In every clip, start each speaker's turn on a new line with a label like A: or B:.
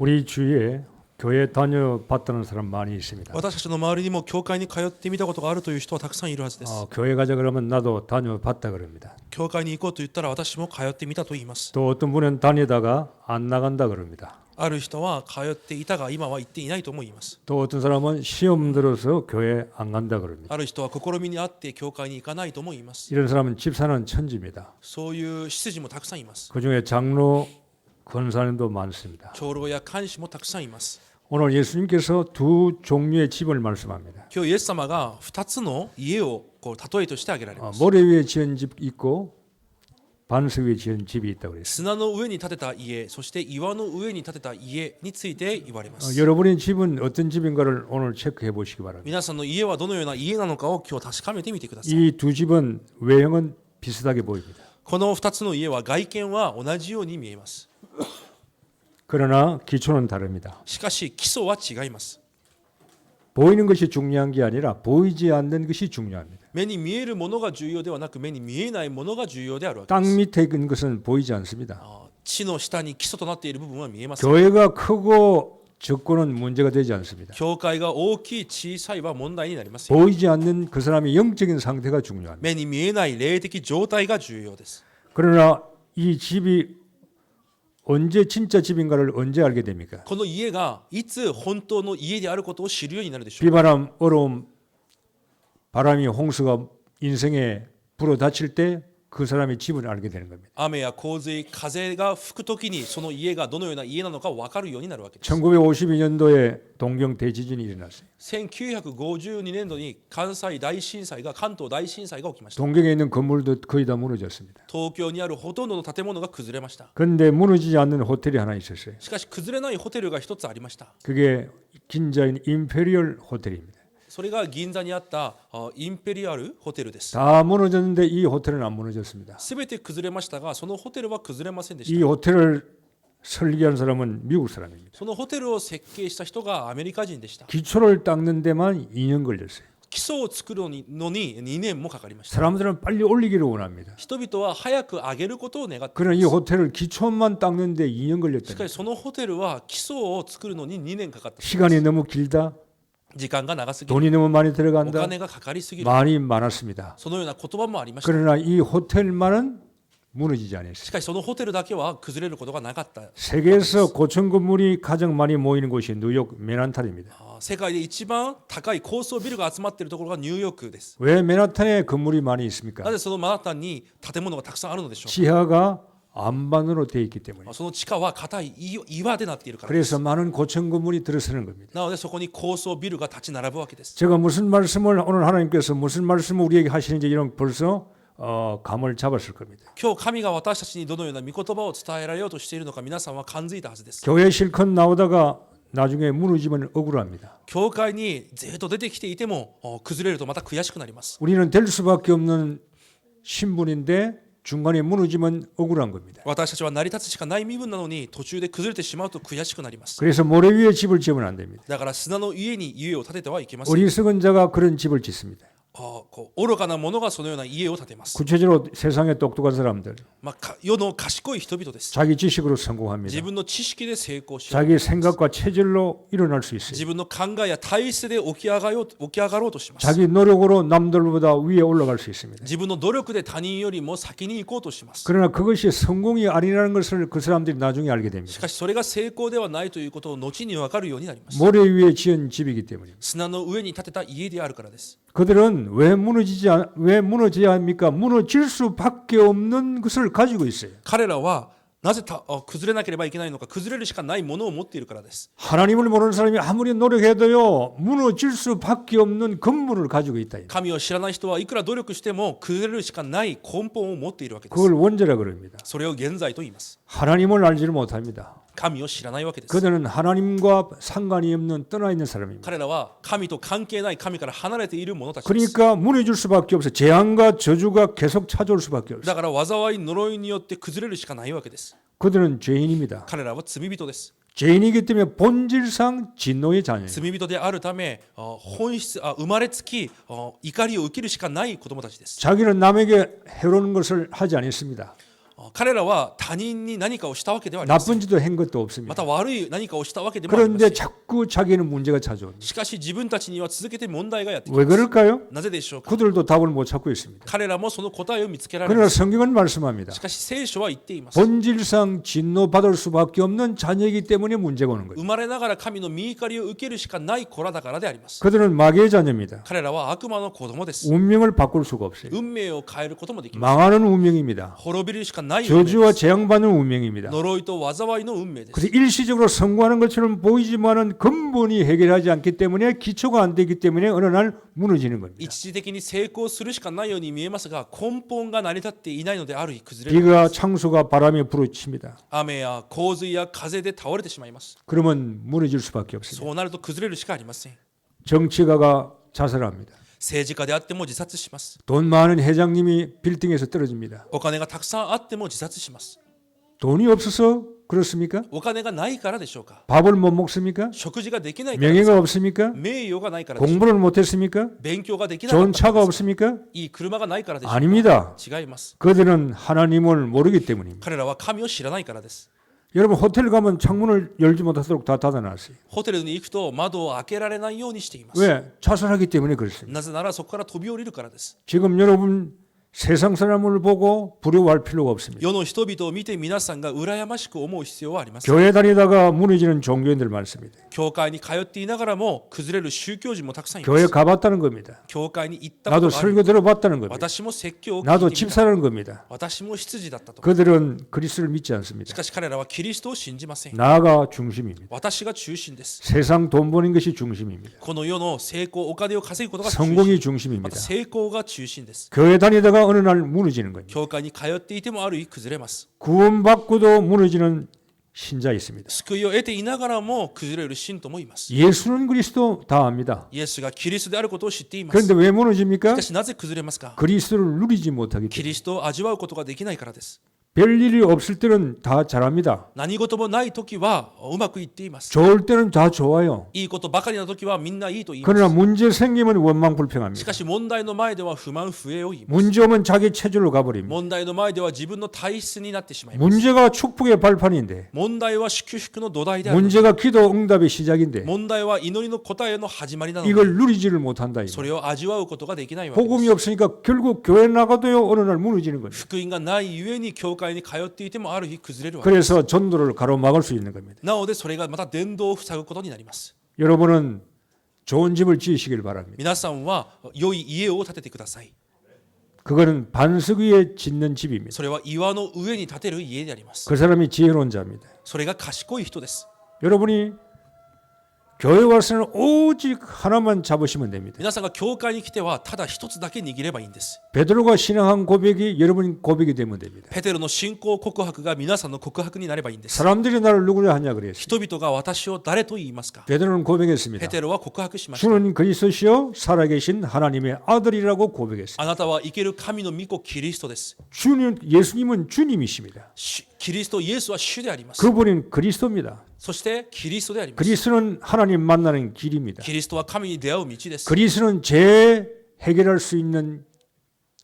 A: 우리 주위에 교회 다녀봤다는 사람 많이 있습니다.
B: 私たちの周りにも教会に通ってみたことがあるという人はたくさんいるはずです。
A: 교회 가자 그러면 나도 다녀봤다 그럽니다.
B: 教会に行こうと言ったら私も通ってみたと言います。
A: 또 어떤 분은 다니다가 안 나간다 그럽니다.
B: ある人は通っていたが今は行っていないとも言います。
A: 또 어떤 사람은 시험 들어서 교회 안 간다 그럽니다.
B: ある人は試みにあって教会に行かないとも言います。
A: 이런 사람은 집사는 천지입니다.
B: そういう執事もたくさんいます。
A: 그중에 장로, 권사님도 많습니다.
B: 長老や監視もたくさんいます。
A: 오늘 예수님께서 두 종류의 집을 말씀합니다.
B: 今日イエス様が2つの家を例えとして挙げられます。
A: 모래 위에 지은 집 있고 반석 위에 지은 집이 있다고 그랬어요.
B: 砂の上に建てた家、そして岩の上に建てた家について言われます。
A: 여러분의 집은 어떤 집인가를 오늘 체크해 보시기 바랍니다.
B: 皆さんの家はどのような家なのかを今日確かめてみてください。
A: 이 두 집은 외형은 비슷하게 보입니다.
B: この2つの家は外見は同じように見えます。
A: 그러나 기초는 다릅니다.
B: しかし基礎は違います。
A: 보이는 것이 중요한 게 아니라 보이지 않는 것이 중요합니다.
B: 目に見えるものが重要ではなく目に見えないものが重要であるわけ
A: 땅
B: です。
A: 밑에 있는 것은 보이지 않습니다.
B: 地の下に基礎となっている部分は見えません。
A: 교회가 크고 적고는 문제가 되지 않습니다.
B: 教会が大きい小さいは問題になりますよ。
A: 보이지 않는 그 사람의 영적인 상태가 중요합니다.
B: 目に見えない霊的状態が重要です。
A: 그러나 이 집이 언제 진짜 집인가를 언제 알게 됩니까?
B: この家がいつ本当の家であることを知るようになるでしょうか。
A: 비바람, 어려움, 바람이 홍수가 인생에 불어닥칠 때 그 사람의 집을 알게 되는 겁니다.
B: 雨や洪水、風が吹くときにその家がどのような家なのか分かるようになるわけです。
A: 1952년도에 동경 대지진이 일어났어요.
B: 1952年度に関東大震災が起きました。
A: 동경에 있는 건물도 거의 다 무너졌습니다.
B: 東京にあるほとんどの建物が崩れました。
A: 그런데 무너지지 않는 호텔이 하나 있었어요.
B: しかし崩れないホテルが一つありました。
A: 그게 긴자인 임페리얼 호텔입니다.
B: それが銀座にあったインペリアルホテルです。
A: 다 무너졌는데 이 호텔은 안 무너졌습니다.
B: すべて崩れましたがそのホテルは崩れませんで
A: 이
B: した。
A: 호텔을 설계한 사람은 미국 사람입니다.
B: そのホテルを設計した人がアメリカ人でした。
A: 기초를 닦는 데만 2년 걸렸어요.
B: 基礎を作るのに2年もかかりました。
A: 사람들은 빨리 올리기를 원합니다.
B: 人々は早く上げることを願ってい
A: 그러나 이
B: ます。
A: 호텔을 기초만 닦는 데 2년
B: し
A: 걸렸다.
B: かしそのホテルは基礎を作るのに2年かかった。
A: 시간이 너무 길다.
B: 時間が長すぎる。
A: 돈이 너무 많이
B: お
A: 들어간다.
B: 金がかかりすぎる。
A: 말이 많았습니다.
B: そのような言葉もありました。
A: 그러나 이 호텔만은 무너지지 않았어요.
B: しかしそのホテルだけは崩れることがなかった。
A: 세계에서 고층 건물이 가장 많이 모이는 곳이 뉴욕 맨하탄입니다.
B: 世界で一番高い高層ビルが集まっているところがニューヨークです。
A: 왜 맨하탄에 건물이 많이 있습니까?
B: なぜそのマナタンに建物がたくさんあるのでしょう
A: 지하가 안반으로 되어 있기 때문에.
B: か。その地下は硬い岩でなっているからです。
A: 그래서 많은 고층 건물이 들어서는 겁니다.
B: なのでそこに高層ビルが立ち並ぶわけです。
A: 제가 무슨 말씀을 오늘 하나님께서 무슨 말씀을 우리에게 하시는지 이런 벌써 감을 잡았을 겁니다.
B: 今日神が私たちにどのような御言葉を伝えられようとしているのか皆さんは感づいたはずです。
A: 교회 실컷 나오다가 나중에 무너지면 억울합니다.
B: 教会にずっと出てきていても崩れるとまた悔しくなります。
A: 우리는 될 수밖에 없는 신분인데 중간에 무너지면 억울한 겁니다.
B: 私たちは成り立つしかない身分なのに途中で崩れてしまうと悔しくなります。
A: 그래서 모래 위에 집을 지으면 안 됩니다.
B: だから砂の家に家を建ててはいけません。
A: 어리석은 자가 그런 집을 짓습니다.
B: 愚かな者がそのような家を建てます。
A: 구체적으로 세상에 똑똑한 사람들,
B: 世の賢い人々です。
A: 자기 지식으로 성공합니다.
B: 自分の知識で成功し、
A: 자기 생각과 체질로 일어날 수 있어요.
B: 自分の考えや体質で起き上がろうとします。
A: 자기 노력으로 남들보다 위에 올라갈 수 있습니다.
B: 自分の努力で他人よりも先に行こうとします。
A: 그러나 그것이 성공이 아니라는 것을 그 사람들이 나중에 알게
B: し
A: 됩니다.
B: かしそれが成功ではないということを後に分かるようになります。
A: 모래 위에 지은 집이기 때문입니다.
B: 砂の上に建てた家であるからです。
A: 그들은 왜 무너져야 합니까? 무너질 수밖에 없는 것을 가지고 있어요.
B: 彼らはなぜ崩れなければいけないのか、崩れるしかないものを持っているからです。
A: 하나님을 모르는 사람이 아무리 노력해도요 무너질 수밖에 없는 건물을 가지고 있다.
B: 神を知らない人はいくら努力しても崩れるしかない根本を持っているわけです。
A: 그걸 원죄라고 그럽니다.
B: それを現在と言います。
A: 하나님을 알지를 못합니다.
B: 神を知らないわけです。
A: 그들은 하나님과 상관이 없는 떠나 있는 사람입니다.
B: 彼らは神と関係ない、神から離れている者たちです。
A: 그러니까 무너질 수밖에 없어요. 재앙과 저주가 계속 찾아올 수밖에 없어요.
B: だから災い、呪いによって崩れるしかないわけです。
A: 그들은 죄인입니다.
B: 彼らは罪人です。
A: 죄인이기 때문에 본질상 진노의 자녀예요.
B: 罪人であるため本質生まれつき怒りを受けるしかない子供たちです。
A: 자기는 남에게 해로운 것을 하지 않았습니다.
B: 彼らは他人に何かをしたわけではありません。
A: 나쁜 짓도 한 것도
B: ま
A: 없습니다.
B: た悪い何かをしたわけでもありませ
A: 그런데
B: ん。
A: 자꾸 자기는 문제가 찾아옵니다.
B: しかし自分たちには続けて問題がやってき
A: 왜
B: ます。
A: 그럴까요?
B: なぜでしょうか。
A: 그들도 답을 못 찾고 있습니다.
B: 彼らもその答えを見つけられま
A: 그러나
B: す。
A: 성경은 말씀합니다.
B: しかし聖書は言っています。
A: 본질상 진노받을 수밖에 없는 자녀이기 때문에 문제가 오는 거예요.
B: 生まれながら神の御怒りを受けるしかない子らだからであります。
A: 그들은 마귀의 자녀입니다.
B: 彼らは悪魔の子供です。
A: 운명을 바꿀 수가 없어요.
B: 運命を変えることもできます。
A: 망하는 운명입니다.
B: 滅びるしかない運命で
A: 저주와
B: す。
A: 재앙받는 운명입니다.
B: 呪いと災いの運命です。
A: 그래서 일시적으로 성공하는 것처럼 보이지만은 근본이 해결하지 않기 때문에 기초가 안 되기 때문에 어느 날 무너지는 겁니다.
B: 一時的に成功するしかないように見えますが、根本が成り立っていないのである日崩れる。
A: 비가 창수가 바람에 부러칩니다.
B: 雨や洪水や風で倒れてしまいます。
A: 그러면 무너질 수밖에 없습니다.
B: そうなると崩れるしかありません。
A: 정치가가 자살합니다.
B: 政治家であっても自殺します。
A: 돈 많은 회장님이 빌딩에서 떨어집니다.
B: お金がたくさんあっても自殺します。
A: 돈이 없어서 그렇습니까?
B: お金がないからでしょうか。
A: 밥을 못 먹습니까?
B: 食事ができないからです
A: 명예가
B: か。
A: 없습니까?
B: 名誉がないからでしょうか。
A: 공부를 못했습니까?
B: 勉強ができなか
A: 좋은
B: ったから
A: 차가
B: ですか。
A: 없습니까?
B: いい車がないからでしょうか。
A: 아닙니다.
B: 違います。
A: 그들은 하나님을 모르기 때문입니다.
B: 彼らは神を知らないからです。
A: 여러분 호텔 가면 창문을 열지 못하도록 다 닫아놨어요.
B: ホテルに行くと窓を開けられないようにしています。
A: 왜? 자살하기 때문에 그렇습니다.
B: なぜならそこから飛び降りるからです。
A: 지금 여러분 세상 사람을 보고 부러워할 필요가 없습니다.
B: 世の人々を見て皆さんが羨ましく思う必要はありません。
A: 교회 다니다가 무너지는 종교인들 많습니다.
B: 教会に通っていながらも崩れる宗教人もたくさんいま
A: 교회
B: す。
A: 가봤다는 겁니다.
B: 教会に行ったこ
A: 나도
B: とがある。
A: 설교 들어봤다는 겁니다.
B: 私も説教を聞
A: 나도
B: いてみた。
A: 집사라는 겁니다.
B: 私も羊だったと。
A: 그들은 그리스도를 믿지
B: し
A: 않습니다.
B: かし彼らはキリストを信じません。
A: 나가 중심입니다.
B: 私が中心です。
A: 세상 돈 버는 것이 중심입니다.
B: この世の成功、お金を稼ぐことが中心。
A: 성공이
B: ま
A: 중심입니다.
B: た成功が中心です。
A: 교회 다니다가 어느 날 무너지는 겁니다.
B: 教会に通っていてもある日崩れます。
A: 구원받고도 무너지는 신자 있습니다.
B: 救いを得ていながらも崩れる信徒もいます。
A: 예수는 그리스도 다 압니다.
B: イエスがキリストであることを知っています。し
A: 그런데 왜 무너집니까?
B: かしなぜ崩れますか。
A: 그리스도를 누리지 못하기
B: キ
A: 때문에.
B: リストを味わうことができないからです。
A: 별일이 없을 때는 다 잘합니다.
B: 何事もない時はうまくいっています。
A: 좋을 때는 다 좋아요.
B: いいことばかりな時はみんないいと言いま
A: 그러나
B: す。
A: 문제 생기면
B: し
A: 원망불평합니다.
B: かし問題の前では不満不平を言います。
A: 문제 오면 자기 체질로 가버립니다.
B: 問題の前では自分の体質になってしまいます。
A: 문제가 축복의 발판인데
B: 問題は祝福の土台である。
A: 문제가 기도 응답의 시작인데
B: 問題は祈りの答えの始まりなので、
A: 이걸 누리지를 못한다.
B: それを味わうことができないわけで
A: 복음이
B: す。
A: 없으니까 결국 교회 나가도요 어느 날 무너지는 겁니다.
B: 福音がないゆえに教会に通っていてもある日崩れるわけです。
A: 그래서 전도를 가로막을 수 있는 겁니다.
B: なのでそれがまた伝道を塞ぐことになります。
A: 여러분은 좋은 집을 지으시길 바랍니다.
B: 皆さんは良い家を建ててください。
A: 그거는 반석 위에 짓는 집입니다.
B: それは岩の上に建てる家であります。
A: 그 사람이 지혜로운 자입니다.
B: それが賢い人です。
A: 여러분이 교회 와서는 오직 하나만 잡으시면 됩니다.
B: 皆さんが教会に来てはただ一つだけ握ればいいんです。
A: 베드로가 신앙한 고백이 여러분 고백이 되면 됩니다.
B: ペテロの信仰告白が皆さんの告白になればいいんです。
A: 사람들이 나를 누구냐 하냐 그랬어요.
B: 人々が私を誰と言いますか。
A: 베드로는 고백했습니다.
B: ペテロは告白しました。
A: 주는 그리스도시요 살아계신 하나님의 아들이라고 고백했습니다.
B: あなたは生ける神の御子キリストです。
A: 주는 예수님은 주님이십니다.
B: キリストイエスは主であります。
A: 그분은 그리스도입니다.
B: そしてキリストであります。
A: 그리스도는 하나님 만나는 길입니다.
B: キリストは神に出会う道です。
A: 그리스도는 죄 해결할 수 있는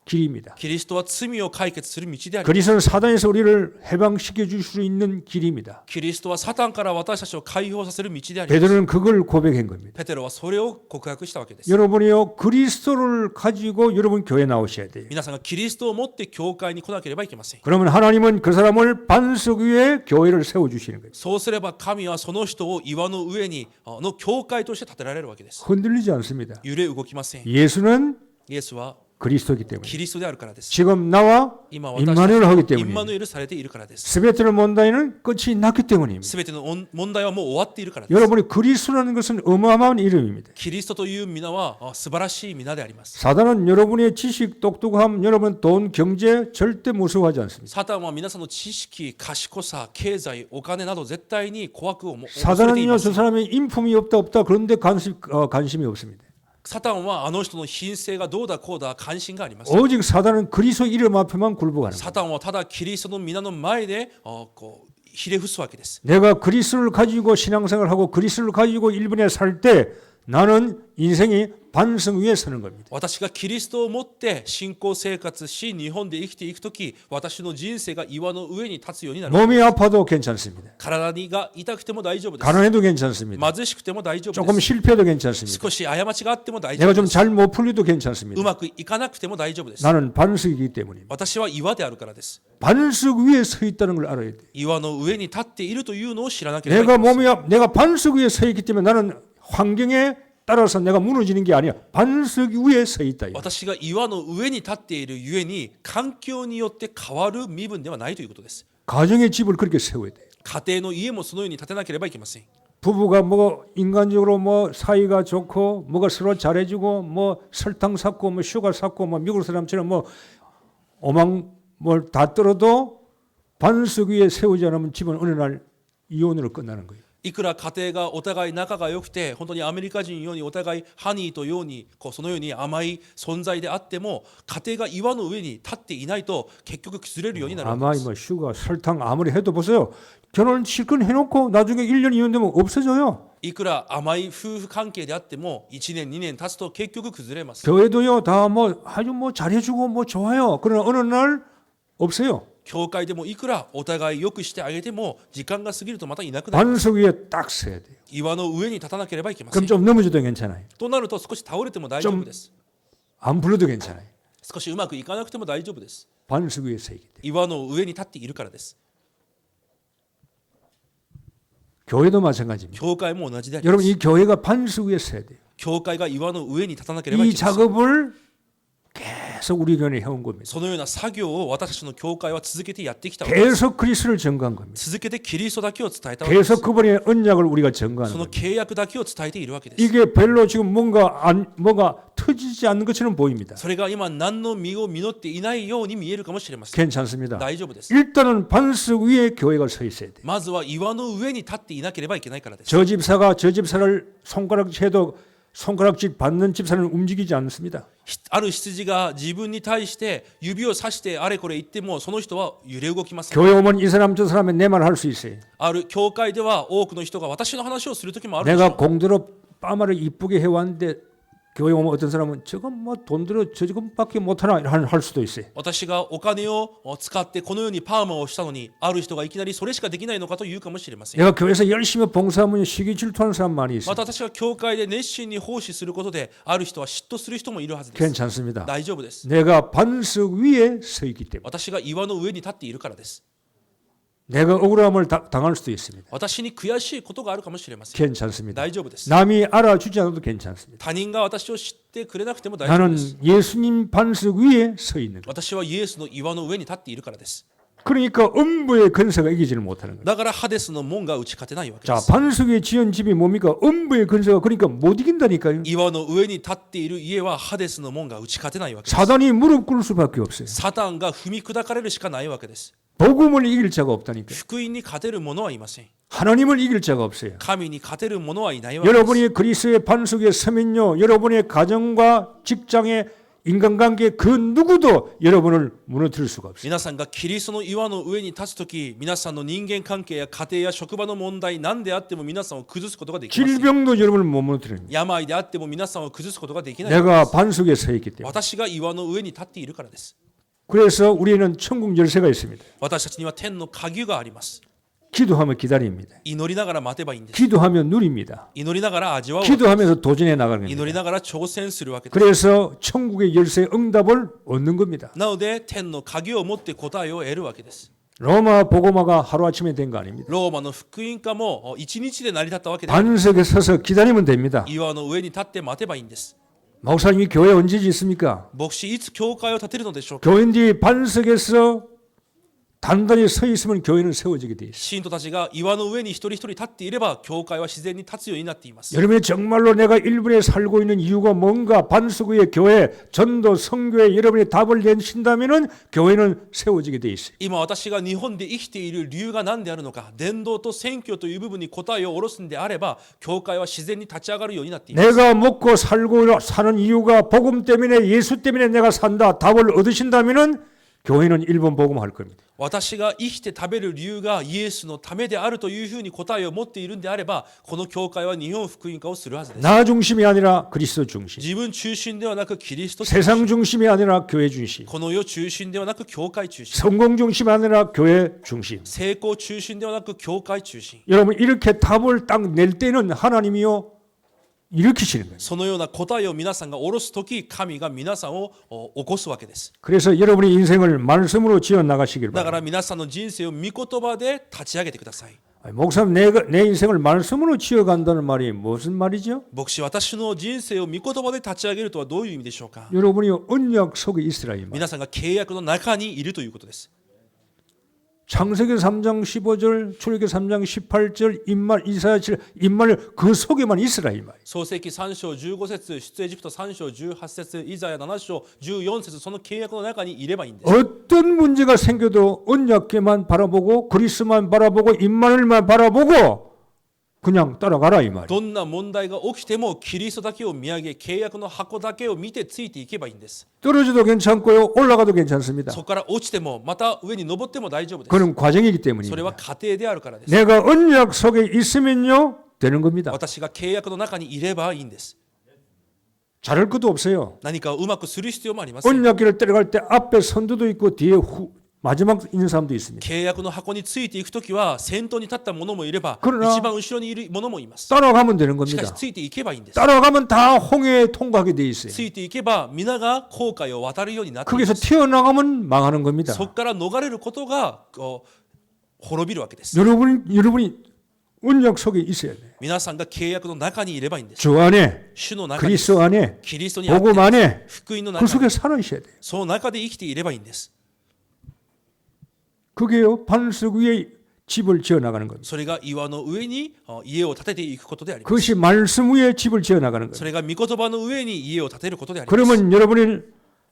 A: 길입니다.
B: キリストは罪を解決する道であります。
A: 그리스도는 사단에서 우리를 해방시켜 줄 수 있는 길입니다.
B: キリストはサタンから私たちを解放させる道であります。
A: 베드로는 그걸 고백한 겁니다.
B: ペテロはそれを告白したわけです。
A: 여러분이요 그리스도를 가지고 여러분 교회 나오셔야 돼요.
B: 皆さんがキリストを持って教会に来なければいけません。
A: 그러면 하나님은 그 사람을 반석 위에 교회를 세워 주시는 거예요.
B: そうすれば神はその人を岩の上にの教会として建てられるわけです。
A: 흔들리지 않습니다.
B: 揺れ動きません。
A: 예수는
B: イエスは
A: 그리스도이기 때문에
B: キリストであるからです。
A: 지금 나와
B: 今私たち
A: 임마누엘 하기
B: イン
A: 때문에
B: マヌエルされているからです。
A: 스베트를 몬다이는 끝이 났기 때문입니다.
B: すべての問題はもう終わっているからです。
A: 여러분이 그리스도라는 것은 어마어마한 이름입니다.
B: キリストという皆は素晴らしい皆であります。
A: 사단은 여러분의 지식, 똑똑함, 여러분 돈, 경제 절대 무서워하지 않습니다.
B: サタンは皆さんの知識、賢さ、経済、お金など絶対に怖く恐れてい
A: 사단은요
B: ま
A: 저
B: す。
A: 사람의 인품이 없다 그런데 관심이 없습니다.
B: サタンはあの人の品性がどうだこうだ関心があります。
A: 오직 사단은 그리스도 이름 앞에만 굴복하는
B: サ
A: 거예요.
B: タンはただキリストの皆の前でこうひれ伏すわけです。
A: 내가 그리스도를 가지고 신앙생활하고 그리스도를 가지고 일본에 살 때 나는 인생이 반석 위에 서는 겁니다.
B: 私がキリストを持って信仰生活し日本で生きていくとき、私の人生が岩の上に立つようになる。
A: 몸이 아파도 괜찮습니다.
B: 体が痛くても大丈夫です。
A: 가난해도 괜찮습니다.
B: 貧しくても大丈夫
A: 조금
B: です。
A: 실패해도 괜찮습니다.
B: 少し過ちがあっても大丈
A: 내가
B: 夫
A: 좀
B: です。
A: 잘 못 풀려도 괜찮습니다.
B: うまくいかなくても大丈夫です。
A: 나는 반석이기 때문입니다.
B: 私は岩であるからです。
A: 반석 위에 서 있다는 걸 알아야 돼.
B: 岩の上に立っているというのを知らなければいけ
A: 내가
B: ません。
A: 내가 반석 위에 서 있기 때문에 나는 환경에 따라서 내가 무너지는 게 아니야. 반석 위에 서 있다.
B: 私が岩の上に立っているゆえに環境によって変わる身分ではないということです。
A: 가정의 집을 그렇게 세워야 돼.
B: 家庭の家もそのように建てなければいけません。
A: 부부가 뭐 인간적으로 뭐 사이가 좋고 뭐가 서로 잘해주고 뭐 설탕 샀고 뭐 슈가 샀고 뭐 미국 사람처럼 뭐 오망 뭘 다 떨어도 반석 위에 세우지 않으면 집은 어느 날 이혼으로 끝나는 거예요.
B: いくら家庭がお互い仲が良くて本当にアメリカ人のようにお互いハニーとようにそのように甘い存在であっても家庭が岩の上に立っていないと結局崩れるようになるわけ
A: 아마
B: です。
A: 뭐 슈가 설탕 아무리 해도 보세요. 결혼 실컷 해놓고 나중에 1년 2년 되면 없어져요.
B: いくら甘い夫婦関係であっても1年2年経つと結局崩れます。
A: 교회도요 다 뭐 아주 뭐 잘해주고 뭐 좋아요. 그러나 어느 날 없어요.
B: 教会でもいくらお互い良くしてあげても時間が過ぎるとまたいなくなる。
A: 반석 위에 딱 서야 돼요.
B: 岩の上に立たなければいけませ
A: 그럼
B: ん。
A: 좀 넘어져도 괜찮아요.
B: となると少し倒れても大丈夫です。
A: 안 불러도 괜찮아요.
B: 少しうまくいかなくても大丈夫です。
A: 반석 위에 서 있기 때문에.
B: 岩の上に立っているからです。
A: 교회도 마찬가지입니다.
B: 教会も同じでありま
A: 여러분
B: す。
A: 이 교회가 반석 위에 서야 돼요.
B: 教会が岩の上に立たなければい
A: 이
B: けません。
A: 작업을 계속 우리 교회에 해온 겁니다.
B: そのような作業を私たちの教会は続けてやってきたわけです。
A: 계속 그리스도를 증거한 겁니다.
B: 続けてキリストだけを伝えたわけです。
A: 계속 그분의 언약을 우리가 증거하는
B: その
A: 겁니다.
B: 契約だけを伝えているわけです。
A: 이게 별로 지금 뭐가 터지지 않는 것처럼 보입니다.
B: それが今何の実を実っていないように見えるかもしれません。
A: 괜찮습니다.
B: 大丈夫です。
A: 일단은 반석 위에 교회가 서 있어야 돼요.
B: まずは岩の上に立っていなければいけないからです。
A: 저 집사가 저 집사를 손가락질해도 손가락질 받는 집사는 움직이지 않습니다.
B: ある羊が自分に対して指をさしてあれこれ言ってもその人は揺れ動きます。
A: 교회 오면 이 사람 저 사람의 내 말 할 수 있어요.
B: ある教会では多くの人が私の話をする時もあるでしょ
A: 내가
B: う。
A: 공대로 빠마를 이쁘게 해왔는데 교회 오면 어떤 사람은 저건 뭐 돈 들여 저것밖에 못하나 할 수도 있어요.
B: 私がお金を使ってこのようにパーマをしたのにある人がいきなりそれしかできないのかというかもしれません。
A: 내가 교회에서 열심히 봉사하면 시기 질투하는 사람 많이
B: ま
A: 있어요.
B: た私が教会で熱心に奉仕することである人は嫉妬する人もいるはずです。
A: 괜찮습니다.
B: 大丈夫です。
A: 내가 반석 위에 서 있기 때문에
B: 私が岩の上に立っているからです。
A: 내가 억울함을 당할 수도 있습니다.
B: 私に悔しいことがあるかもしれません。
A: 괜찮습니다.
B: 大丈夫です。
A: 남이 알아주지 않아도 괜찮습니다.
B: 他人が私を知ってくれなくても大丈夫
A: 나는
B: です。
A: 예수님 반석 위에 서 있는 것.
B: 私はイエスの岩の上に立っているからです。
A: 그러니까 음부의 근세가 이기지를 못하는 거예요.
B: だからハデスの門が打ち勝てないわけで
A: 자,
B: す。
A: 반석 위에 지은 집이 뭡니까? 음부의 근세가 그러니까 못 이긴다니까요.
B: 岩の上に立っている家はハデスの門が打ち勝てないわけです。
A: 사단이 무릎 꿇을 수밖에 없어요.
B: サタンが踏み砕かれるしかないわけです。
A: 복음을 이길 자가 없다니까요.
B: 福音に勝てる者はいません。
A: 하나님을 이길 자가 없어요.
B: 神に勝てる者はいないわけです。
A: 여러분이 그리스도의 반석 위에 서면요, 여러분의 가정과 직장의 인간관계 그 누구도 여러분을 무너뜨릴 수가 없어요.
B: 皆さんがキリストの岩の上に立つとき、皆さんの人間関係や家庭や職場の問題何であっても皆さんを崩すことができません。
A: 질병도 여러분을 못 무너뜨립니다.
B: 病であっても皆さんを崩すことができない。
A: 내가 반석에 서 있기 때문에.
B: 私が岩の上に立っているからです。
A: 그래서 우리는 천국 열쇠가 있습니다.
B: 私たちには天の鍵があります。
A: 기도하면 기다립니다.
B: 祈りながら待てばいいんです。
A: 기도하면 누립니다.
B: 祈りながら味わう。
A: 기도하면서 도전해 나가는
B: 祈り
A: 겁니다.
B: ながら挑戦するわけです。
A: 그래서 천국의 열쇠 응답을 얻는 겁니다.
B: なので天の鍵を持って答えを得るわけです。
A: 로마 복음화가 하루아침에 된 거 아닙니다.
B: ローマの福音化も一日で成り立ったわけで、
A: 반석에 서서 기다리면 됩니다.
B: 岩の上に立って待てばいいんです。
A: 목사님이 교회 언제 짓습니까?
B: 牧師いつ教会を建てるのでしょうか。
A: 교인들이 반석에서 단단히 서 있으면 교회는 세워지게 돼 있어요.
B: 信徒たちが岩の上に一人一人立っていれば教会は自然に立つようになっています。
A: 여러분이 정말로 내가 일본에 살고 있는 이유가 뭔가 반석 위에 교회, 전도, 선교에 여러분이 답을 내신다면은 교회는 세워지게 돼 있어요.
B: 今私が日本で生きている理由が何であるのか、伝道と選挙という部分に答えを下ろすんであれば教会は自然に立ち上がるようになっています。
A: 내가 먹고 살고 사는 이유가 복음 때문에 예수 때문에 내가 산다 답을 얻으신다면은 교회는 일본 복음 할 겁니다.
B: 私が生きて食べる理由がイエスのためであるというふうに答えを持っているんであれば、この教会は日本福音化をするはずです。
A: 나 중심이 아니라 그리스도 중심.
B: 自分中心ではなくキリスト中心、
A: 세상 중심이 아니라 교회 중심.
B: この世中心ではなく教会中心、
A: 성공 중심이 아니라 교회 중심.
B: 成功中心ではなく教会中心、
A: 여러분 이렇게 답을 딱 낼 때는 하나님이요 일으키시는 거예요.
B: そのような答えを皆さんが下ろすとき、神が皆さんを起こすわけです。
A: 그래서 여러분의 인생을 말씀으로 지어 나가시길
B: だから
A: 바랍니다.
B: 皆さんの人生を御言葉で立ち上げてください。
A: 목사님 내 인생을 말씀으로 지어간다는 말이 무슨 말이죠?
B: 牧師、私の人生を御言葉で立ち上げるとはどういう意味でしょうか。
A: 여러분이 언약 속에 있으라 이 말.
B: 皆さんが契約の中にいるということです。
A: 창세기 3장 15절, 출애굽기 3장 18절, 인말 이사야 7 인말 그 속에만 있으라 이 말.
B: 創世記3章15節、出エジプト3章18節、イザヤ7章14節、その契約の中にいればいいんです。
A: 어떤 문제가 생겨도 언약계만 바라보고 그리스만 바라보고 인말만 바라보고 그냥 따라가라 이 말.
B: どんな問題が起きてもキリストだけを見上げ、契約の箱だけを見てついていけばいいんです。
A: 떨어져도 괜찮고요, 올라가도 괜찮습니다.
B: そこから落ちてもまた上に登っても大丈夫です。
A: 그는 과정이기
B: それは
A: 때문입니다.
B: 過程であるからです。
A: 내가 언약 속에 있으면요 되는 겁니다.
B: 私が契約の中にいればいいんです。
A: 잘할 것도 없어요.
B: 何かをうまくする必要もありません。
A: 언약길을 따라갈 때 앞에 선두도 있고 뒤에 마지막 있는 사람도 있습니다.
B: 契約の箱についていくときは先頭に立った者もいれば
A: 그러나
B: 一番後ろにいる者もいます。
A: 따라가면 되는
B: しかし
A: 겁니다.
B: ついていけばいいんです。
A: 따라가면 다 홍해에 통과하게 돼 있어요.
B: ついていけば皆が航海を渡るようになっていま
A: 거기서
B: す。
A: 튀어나가면 망하는 겁니다.
B: そこから逃れることが滅びるわけです。
A: 여러분이 언약 속에 있어야 돼요.
B: 皆さんが契約の中にいればいいんです。
A: 주 안에
B: 主の中に、
A: 그리스도 안에
B: キリストにあって
A: 복음 안에
B: 福音の
A: 그
B: 中に
A: 속에 살아있어야 돼요.
B: その中で生きていればいいんです。
A: 그게요 반석 위에 집을 지어 나가는 겁니다.
B: それが岩の上に家を建てていくことであります。
A: 그것이 말씀 위에 집을 지어 나가는
B: そ
A: 거예요.
B: れが御言葉の上に家を建てることであります。
A: 그러면 여러분이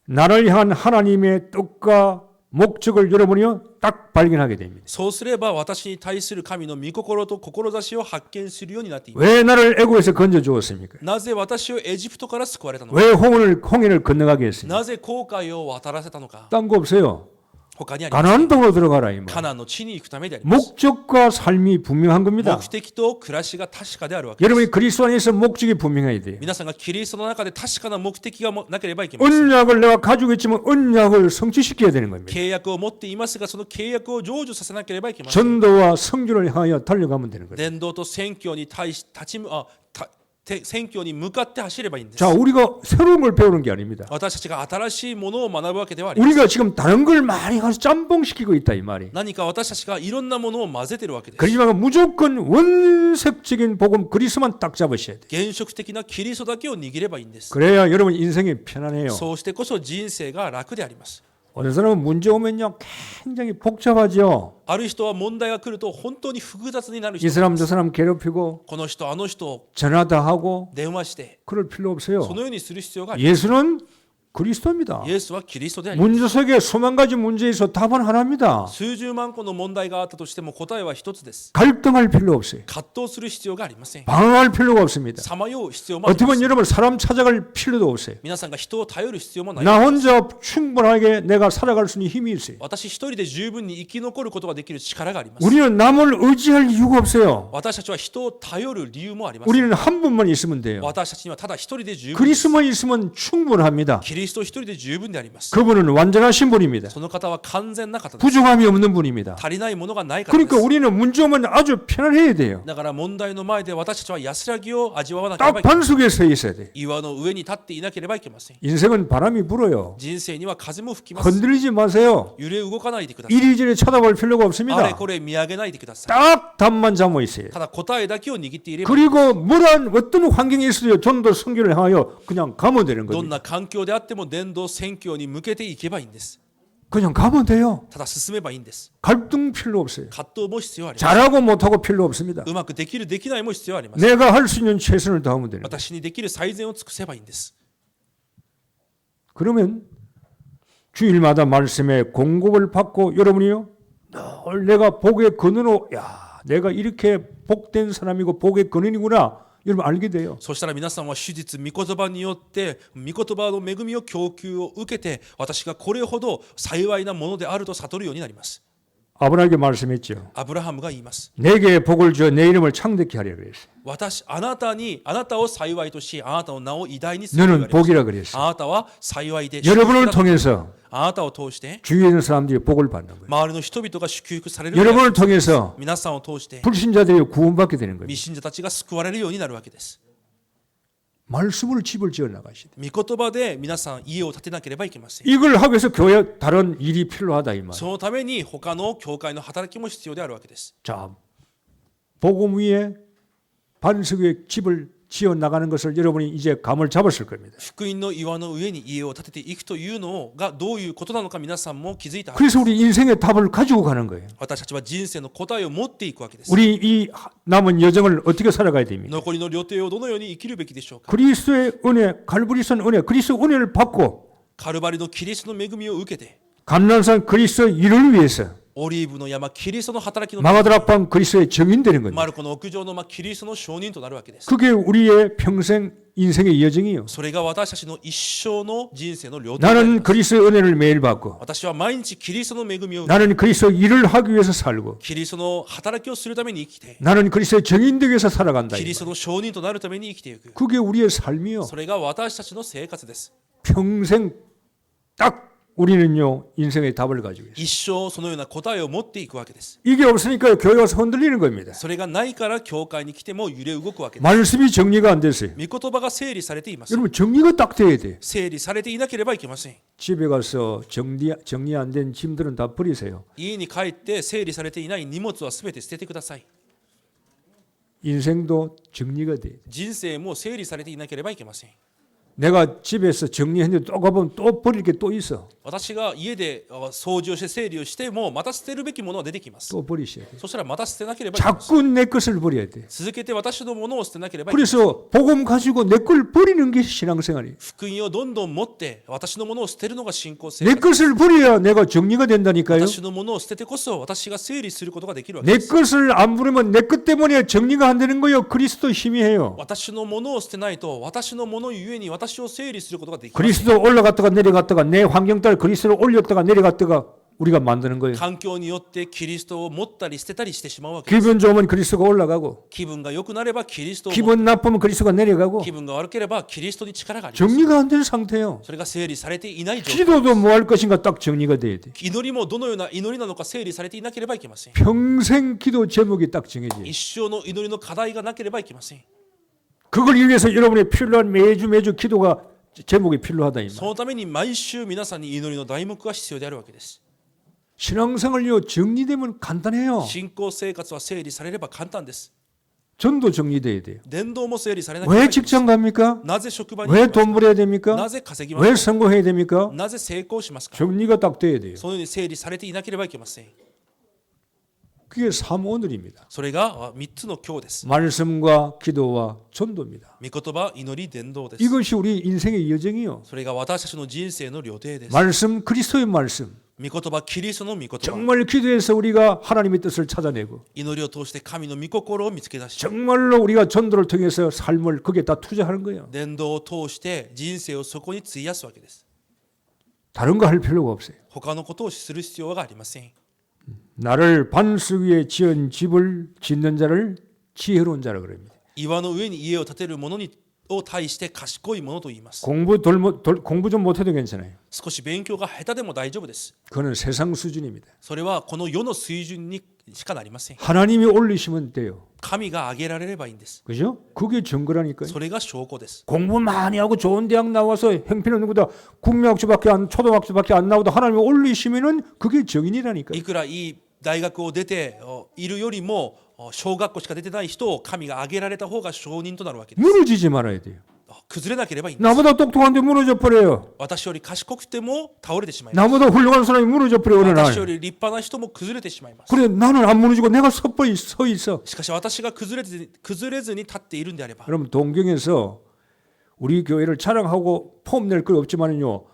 A: 나를 향한 하나님의 뜻과 목적을 여러분이요 딱 발견하게 됩니다.
B: そうすれば私に対する神の御心と志を発見するようになっています。
A: 왜 나를 애굽에서 건져 주었습니까?
B: なぜ私をエジプトから救われたのか。
A: 왜 홍해를 건너가게 했습니까?
B: なぜ航海を渡らせたのか。
A: 딴 거 없어요.
B: 他にあります。
A: 가나안 땅으로 들어가라 이 말.
B: カナンの地に行くためであります。
A: 목적과 삶이 분명한 겁니다.
B: 目的と暮らしが確かであるわけです。
A: 여러분이 그리스도 안에서 목적이 분명해야 돼요.
B: 皆さんがキリストの中で確かな目的がなければいけません。
A: 언약을 내가 가지고 있지만 언약을 성취시켜야 되는 겁니다.
B: 契約を持っていますが、その契約を成就させなければいけません。
A: 전도와 성주를 향하여 달려가면 되는 거예요.
B: 伝道と宣教に対し宣教に向かって走ればいいんです。
A: 자, 우리가 새로운 걸 배우는 게 아닙니다.
B: 私たちが新しいものを学ぶわけではありません。
A: 우리가 지금 다른 걸 많이 가서 짬뽕시키고 있다 이 말이.
B: 何か私たちがいろんなものを混ぜてるわけです。
A: 그러지만 무조건 원색적인 복음 그리스도만 딱 잡으셔야 돼요.
B: 原則的なキリストだけを握ればいいんです。
A: 그래야 여러분 인생이 편안해요.
B: そうしてこそ人生が楽であります。
A: 어느 사람은 문제 오면요 굉장히 복잡하죠.
B: ある人は問題が来ると本当に複雑になる人
A: 이
B: がいま
A: 사람 저
B: す。
A: 사람 괴롭히고
B: この人あの人を
A: 전화 다 하고
B: 電話して
A: 그럴 필요 없어요.
B: そのようにする必要があります。
A: 예수는 그리스도입니다.
B: イエスはキリストであります。
A: 문제 속에 수만 가지 문제에서 답은 하나입니다.
B: 数十万個の問題があったとしても答えは一つです。
A: 갈등할 필요 없어요.
B: 葛藤する必要がありません。
A: 방황할 필요가 없습니다.
B: さまよう必要もあり
A: 어떻게
B: ま
A: 보면
B: せん。
A: 여러분 사람 찾아갈 필요도 없어요.
B: 皆さんが人を頼る必要もない。
A: 나 혼자 충분하게 내가 살아갈 수 있는 힘이 있어요.
B: 私一人で十分に生き残ることができる力があります。
A: 우리는 남을 의지할 이유가 없어요.
B: 私たちは人を頼る理由もありません。
A: 우리는 한 분만 있으면 돼요.
B: 私たちにはただ一人で十分です。
A: 그리스도만 있으면 충분합니다.
B: キリスト一人で十分であります。
A: 그분은 완전하신 분입니다.
B: その方は完全な方です。
A: 부족함이 없는 분입니다.
B: 足りないものがない方で
A: 그러니까
B: す。
A: 우리는 문제 오면 아주 편안해야 돼요.
B: だから問題の前で私たちは安らぎを味わわなければ
A: 딱
B: いけません。
A: 반석에 서 있어야 돼요.
B: 岩の上に立っていなければいけません。
A: 인생은 바람이 불어요.
B: 人生には風も吹きます。
A: 흔들리지 마세요.
B: 揺れ動かないでください。
A: 이리저리 쳐다볼 필요가
B: あれ
A: 없습니다.
B: これ見上げないでください。
A: 딱 답만 잡고 있어요.
B: ただ答えだけを握っていれば、
A: 그리고 뭐란 어떤 환경이 있어도 전도 선교를 향하여 그냥 가면 되는
B: どん
A: 겁니다.
B: な環境であっても伝道宣教に向けていけばいいんです。
A: 그냥 가면 돼요.
B: ただ進めばいいんです。
A: 갈등 필요 없어요.
B: 葛藤も必要あります。
A: 잘하고 못하고 필요 없습니다.
B: うまくできるできないも必要あります。
A: 내가 할 수 있는 최선을 다하면 되는 거예요.
B: 私にできる最善を尽くせばいいんです。
A: 그러면 주일마다 말씀에 공급을 받고 여러분이요 늘 내가 복의 근원으로 야 내가 이렇게 복된 사람이고 복의 근원이구나 여러분 알게 돼요.
B: そしたら皆さんは手術御言葉によって御言葉の恵みを供給を受けて、私がこれほど幸いなものであると悟るようになります。
A: 아브라함에게 말씀했죠.
B: アブラハムが言います。
A: 내게 복을 주어 내 이름을 창대케 하려 그랬어요.
B: あなたを幸いとし、あなたの名を偉大にすると言わ
A: 너는
B: れました。
A: 복이라 그랬어요.
B: あなたは幸いで、
A: 여러분을
B: 祝福だと
A: 통해서
B: あなたを通して
A: 주위에 있는 사람들이 복을 받는 거예요.
B: 周りの人々が祝福されるようになる
A: 여러분을 통해서
B: 皆さんを通して
A: 불신자들이 구원받게 되는 거예요.
B: 未信者たちが救われるようになるわけです。
A: 말씀으로 집을 지어 나가시다.
B: 御言葉で皆さん家を建てなければいけません。
A: 이걸 하기 위해서 교회 다른 일이 필요하다 이 말.
B: そのために他の教会の働きも必要であるわけです。
A: 자, 복음 위에 반석 위에 집을 지어 나가는 것을 여러분이 이제 감을 잡았을 겁니다.
B: 福音の岩の上に家を建てていくというのがどういうことなのか皆さんも気づいたはずです。
A: 그래서 우리 인생의 답을 가지고 가는 거예요.
B: 私たちは人生の答えを持っていくわけです。
A: 우리 이 남은 여정을 어떻게 살아가야 됩니까?
B: 残りの旅程をどのように生きるべきでしょうか。
A: 그리스도의 은혜, 갈보리선 은혜, 그리스도 은혜를 받고
B: カルバリのキリストの恵みを受けて、
A: 감람산 그리스도의 일을 위해서
B: オリーブの山キリストの働きの
A: 마가다락방 그리스도의 증인되는 겁니다.
B: マルコの屋上のキリストの証人となるわけです。
A: 그게 우리의 평생 인생의 여정이요.
B: それが私たちの一生の人生の旅程であり
A: 나는
B: ます。
A: 그리스도의 은혜를 매일 받고
B: 私は毎日キリストの恵みを受け、
A: 나는 그리스도의 일을 하기 위해서 살고
B: キリストの働きをするために生きて、
A: 나는 그리스도의 증인되기 위해서 살아간다.
B: キリストの証人となるために生きていく。
A: 그게 우리의 삶이요.
B: それが私たちの生活です。
A: 평생 딱 우리는요 인생의 답을 가지고 있어요.
B: 一生そのような答えを持っていくわけです。
A: 이게 없으니까 교회가 흔들리는 겁니다.
B: それがないから教会に来ても揺れ動くわけです。
A: 말씀이 정리가 안 됐어요.
B: 御言葉が整理されています。
A: 여러분 정리가 딱 돼야 돼.
B: 整理されていなければいけません。
A: 집에 가서 정리 안 된 짐들은 다 버리세요.
B: 家に帰って整理されていない荷物はすべて捨ててください。
A: 인생도 정리가 돼야 돼.
B: 人生も整理されていなければいけません。
A: 내가 집에서 정리했는데 또 가보면 또 버릴 게 또 있어.
B: 私が家で掃除をして整理をしてもまた捨てるべきものは出てきます。
A: 또 버리셔야 돼.
B: そしたらまた捨てなければいけません。
A: 자꾸 내 것을 버려야 돼.
B: 続けて私のものを捨てなければいけません。
A: 그래서 복음 가지고 내 걸 버리는 게 신앙생활이에요.
B: 福音をどんどん持って私のものを捨てるのが信仰生
A: 내
B: 活。
A: 것을 버려야 내가 정리가 된다니까요.
B: 私のものを捨ててこそ私が整理することができるわけ
A: 내
B: です。
A: 것을 안 부르면 내 것 때문에 정리가 안 되는 거예요. 그리스도 힘이 해요.
B: 私のものを捨てないと私のものゆえに私を整理することができます。
A: 그리스도 올라갔다가 내려갔다가 내 환경 따라 그리스도를 올렸다가 내려갔다가 우리가 만드는 거예요.
B: 環境によってキリストを持ったり捨てたりしてしまうわけです。
A: 기분 좋으면 그리스도가 올라가고
B: 気分が良くなればキリストを持って、
A: 기분 나쁘면 그리스도가 내려가고
B: 気分が悪ければキリストに力があります。
A: 정리가 안 된 상태예요.
B: それが整理されていない状態。
A: 기도도 뭐 할 것인가 딱 정리가 돼야 돼.
B: 祈りもどのような祈りなのか整理されていなければいけません。
A: 평생 기도 제목이 딱 정해져요.
B: 一生の祈りの課題がなければいけません。
A: 그걸 위해서 여러분의 필요한 매주 기도가 제목이 필요하다 이
B: そ
A: 말.
B: のために毎週皆さんに祈りの題目が必要であるわけです。
A: 신앙생활요 정리되면 간단해요.
B: 信仰生活は整理されれば簡単です。
A: 전도 정리돼야 돼요.
B: 伝道も整理されなければ
A: 왜
B: いけません。
A: 직장 갑니까?
B: なぜ職場に
A: 왜
B: 行きます
A: 돈
B: か？
A: 벌어야 됩니까?
B: なぜ稼ぎます
A: 왜
B: か？
A: 성공해야 됩니까?
B: なぜ成功しますか？
A: 정리가 딱 돼야 돼요.
B: そのように整理されていなければいけません。
A: 그게 삼오늘입니다.
B: それが3つの今日です。
A: 말씀과 기도와 전도입니다.
B: 御言葉、祈り、伝道です。
A: 이것이 우리 인생의 여정이요.
B: それが私たちの人生の旅程です。
A: 말씀 그리스도의 말씀.
B: 御言葉、キリストの御言葉。
A: 정말 기도해서 우리가 하나님의 뜻을 찾아내고
B: 祈りを通して神の御心を見つけ出し、
A: 정말로 우리가 전도를 통해서 삶을 거기에다 투자하는 거예요.
B: 伝道を通して人生をそこに費やすわけです。
A: 다른 거 할 필요가 없어요.
B: 他のことをする必要がありません。
A: 나를 반석 위에 지은 집을 짓는 자를 지혜로운 자라 그럽니다.
B: 岩の上に家を建てる者を対して賢い者と言います。
A: 공부 좀 못해도 괜찮아요.
B: 少し勉強が下手でも大丈夫です。
A: 그거는 세상 수준입니다.
B: それはこの世の水準にしかなりません。
A: 하나님이 올리시면 돼요.
B: 神が上げられればいいんです。
A: 그죠? 그게 증거라니까요.
B: それが証拠です。
A: 공부 많이 하고 좋은 대학 나와서 형편은 누구다 초등학교밖에 안 나오다 하나님이 올리시면은 그게 정인이라니까요.
B: いくらいい大学を出ているよりも小学校しか出てない人を神が挙げられた方が証人となるわけです。
A: 무너지지 말아야 돼요.
B: 崩れなければいいんです。
A: 나보다 똑똑한데 무너져 버려요.
B: 私より賢くても倒れてしまいます。
A: 나보다 훌륭한 사람이 무너져 버려 어느
B: 私よ
A: 날.
B: り立派な人も崩れてしまいます。
A: 그래 나는 안 무너지고 내가 섣불리 서 있어.
B: しかし私が崩れずに立っているんであれば、
A: 여러분 동경에서 우리 교회를 자랑하고 폼낼 건 없지만요.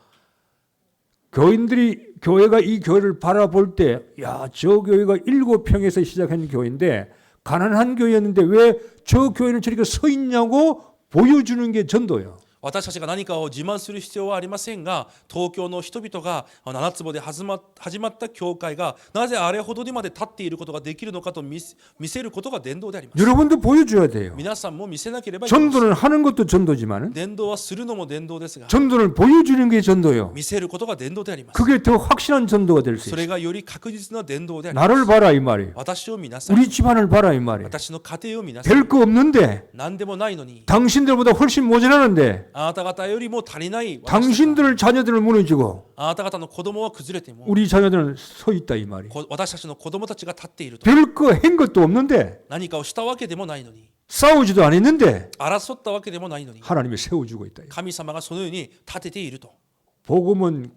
A: 교회가 이 교회를 바라볼 때, 야, 저 교회가 7평에서 시작한 교회인데 가난한 교회였는데 왜 저 교회는 저렇게 서 있냐고 보여주는 게 전도예요.
B: 私たちが何かを自慢する必要はありませんが、東京の人々が七坪で始まった教会がなぜあれほどにまで立っていることができるのかと見せることが伝道であります。
A: 여러분도 보여줘야 돼요.
B: 皆さんも見せなければいけません。
A: 전도는 하는 것도 전도지만
B: 伝道はするのも伝道ですが、
A: 전도를 보여주는 게 전도요.
B: 見せることが伝道であります。
A: 그게 더 확실한 전도가 될 수
B: それ
A: 있어요.
B: がより確実な伝道であります。
A: 나를 봐라 이 말이에요.
B: 私を見なさい。
A: 우리 집안을 봐라 이 말이에요.
B: 私の家庭を見なさい。
A: 될 거 없는데
B: 何でもないのに、
A: 당신들보다 훨씬 모자라는데
B: あなた方よりも足りない私たちが、
A: 당신들 자녀들을 무너지고
B: あなた方の子供は崩れても、
A: 우리 자녀들은 서 있다 이 말이에요.
B: 私たちの子供たちが立っていると。
A: 별거 한 것도 없는데
B: 何かをしたわけでもないのに、
A: 싸우지도 안 했는데
B: 争ったわけでもないのに、
A: 하나님이 세워주고 있다.
B: 神様がそのように立てていると。
A: 복음은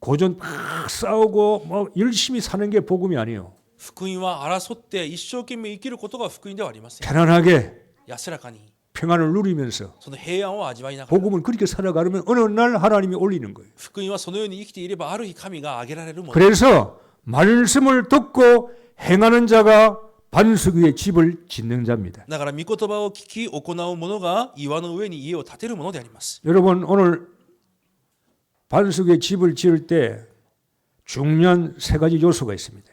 A: 고전 막 싸우고 뭐 열심히 사는 게 복음이 아니에요.
B: 福音は争って一生懸命生きることが福音ではありません。
A: 편안하게
B: 安らかに
A: 평안을 누리면서
B: その平安を味わいながら、
A: 복음을 그렇게 살아가려면 어느 날 하나님이 올리는 거예요.
B: 福音はそのように生きていればある日神が挙げられるもの。
A: 그래서 말씀을 듣고 행하는 자가 반석 위에 집을 짓는 자입니다.
B: だから御言葉を聞き行う者が岩の上に家を建てるものであります。
A: 여러분 오늘 반석 위에 집을 지을 때 중요한 세 가지 요소가 있습니다.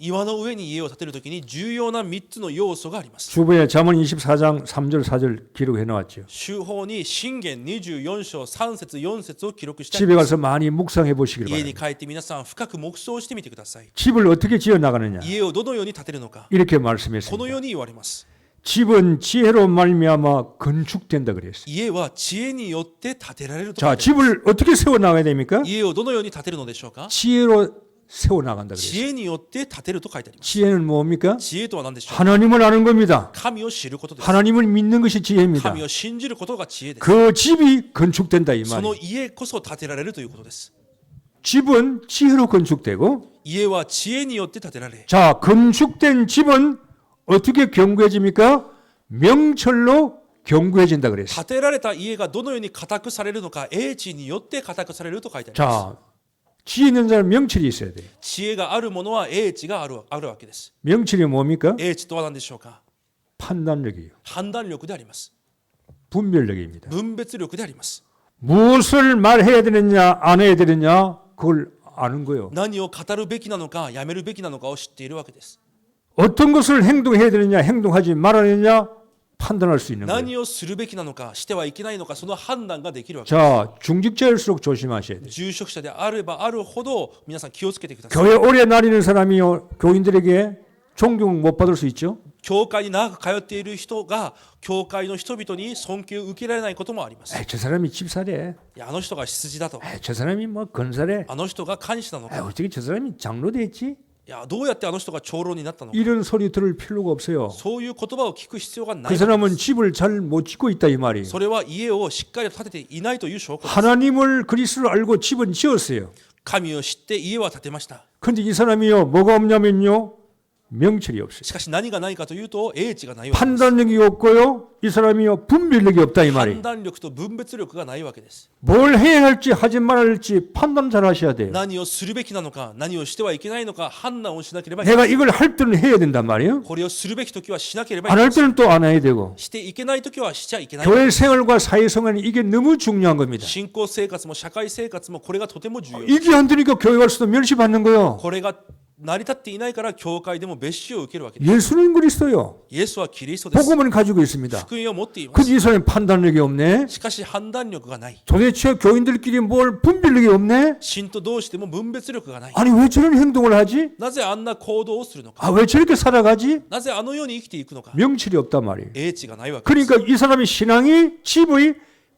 B: 岩の上に家を建てるときに重要な3つの要素があります。
A: 주보에 잠언 24장 3절 4절 기록해 놓았죠.
B: 週報に箴言24章3節4節を記録してあり
A: 집에
B: ます。
A: 가서 많이 묵상해 보시길
B: 家に
A: 바랍니다.
B: 帰って皆さん深く黙想してみてください。
A: 집을 어떻게 지어 나가느냐?
B: 家をどのように建てるのか、
A: 이렇게
B: このよ
A: 말씀했습니다.
B: うに言われます。
A: 집은 지혜로 말미암아 건축된다 그랬어요.
B: 家は知恵によって建てられると書
A: 자,
B: いてあります。
A: 집을 어떻게 세워 나가야 됩니까?
B: 家をどのように建てるのでしょうか。
A: 지혜로 세워 나간다
B: 知
A: 그랬어요.
B: 恵によって建てると書いてあります。
A: 지혜는 뭡니까?
B: 知恵とは何でしょうか。
A: 하나님을 아는 겁니다.
B: 神を知ることです。
A: 하나님을 믿는 것이 지혜입니다.
B: 神を信じることが知恵です。
A: 그 집이 건축된다 이
B: その
A: 말이에요.
B: 家こそ建てられるということです。
A: 집은 지혜로 건축되고
B: 家は知恵によって建てられ、
A: 자, 건축된 집은 어떻게 견고해집니까? 명철로 견고해진다 그랬어요.
B: 建てられた家がどのように固くされるのか、英知によって固くされると書いてあります。
A: 자, 지혜 있는 자는 명철이 있어야 돼요.
B: 知恵があるものは英知があるわけです。
A: 명철이 뭡니까?
B: 英知とは何でしょうか。
A: 판단력이에요.
B: 判断力であります。
A: 분별력입니다.
B: 分別力であります。
A: 무엇을 말해야 되느냐 안 해야 되느냐 그걸 아는 거예요.
B: 何を語るべきなのかやめるべきなのかを知っているわけです。
A: 어떤 것을 행동해야 되느냐 행동하지 말아야 되느냐 판단할 수 있는 거예요.
B: 何をするべきなのかしてはいけないのか、その判断ができるわけです。
A: 자, 중직자일수록 조심하셔야 돼요.
B: 住職者であればあるほど皆さん気をつけてください。
A: 교회 오래 다니는 사람이요 교인들에게 존경 못 받을 수 있죠.
B: 教会に長く通っている人が教会の人々に尊敬を受けられないこともあります。
A: 에이, 저 사람이 집사래.
B: いや、あの人が執事だと、
A: 에이, 저 사람이 뭐 건사래.
B: あの人が監視なの
A: 에이,
B: か、
A: 어떻게 저 사람이 장로 됐지?
B: いや、どうやってあの人が長老になったのか、
A: 이런 소리 들을 필요가 없어요.
B: そういう言葉を聞く必要がな
A: 그
B: い。
A: 사람은 집을 잘 못 짓고 있다 이 말이에요.
B: それは家をしっかりと建てていないという証拠です。
A: 하나님을 그리스도를 알고 집은 지었어요.
B: 神を知って家は建てました。
A: 근데 이 사람이요 뭐가 없냐면요 명철이 없어요.
B: しかし何がないかというと英知がないわけです。
A: 판단력이 없고요 이 사람이요 분별력이 없다 이
B: 判
A: 말이에요.
B: 断力と分別力がないわけです。
A: 뭘 해야 할지 하지 말아야 할지 판단 잘 하셔야 돼요.
B: 何をするべきなのか、何をしてはいけないのか判断をしなければいけない。
A: 내가 이걸 할 때는 해야 된단 말이에요.
B: これをするべき時はしなければい
A: 안
B: けな
A: 할
B: い。
A: 때는 또 안 해야 되고.
B: していけない時はしちゃいけない。
A: 교회 생활과 사회 생활은 이게 너무 중요한 겁니다.
B: 信仰生活も社会生活もこれがとても重要。
A: 이게 안 되니까 교회 갈수도 멸시받는 거예요.
B: これが成り立っていないから教会でも別紙を受けるわけです。
A: 예수는 그리스도요.
B: イエスはキリストです。
A: 복음은 가지고 있습니다.
B: 福音を持っていま
A: 근데
B: す。
A: 이 사람이 판단력이 없네.
B: しかし判断力がない。
A: 도대체 교인들끼리 뭘 분별력이 없네.
B: 信徒同士でも分別力がない。
A: 아니 왜 저런 행동을 하지?
B: なぜあんな行動をするのか。
A: 아 왜 저렇게 살아가지?
B: なぜあのように生きていくのか。
A: 명철이 없단 말이에요.
B: 英知がないわけです。
A: 그러니까 이 사람의 신앙이 집의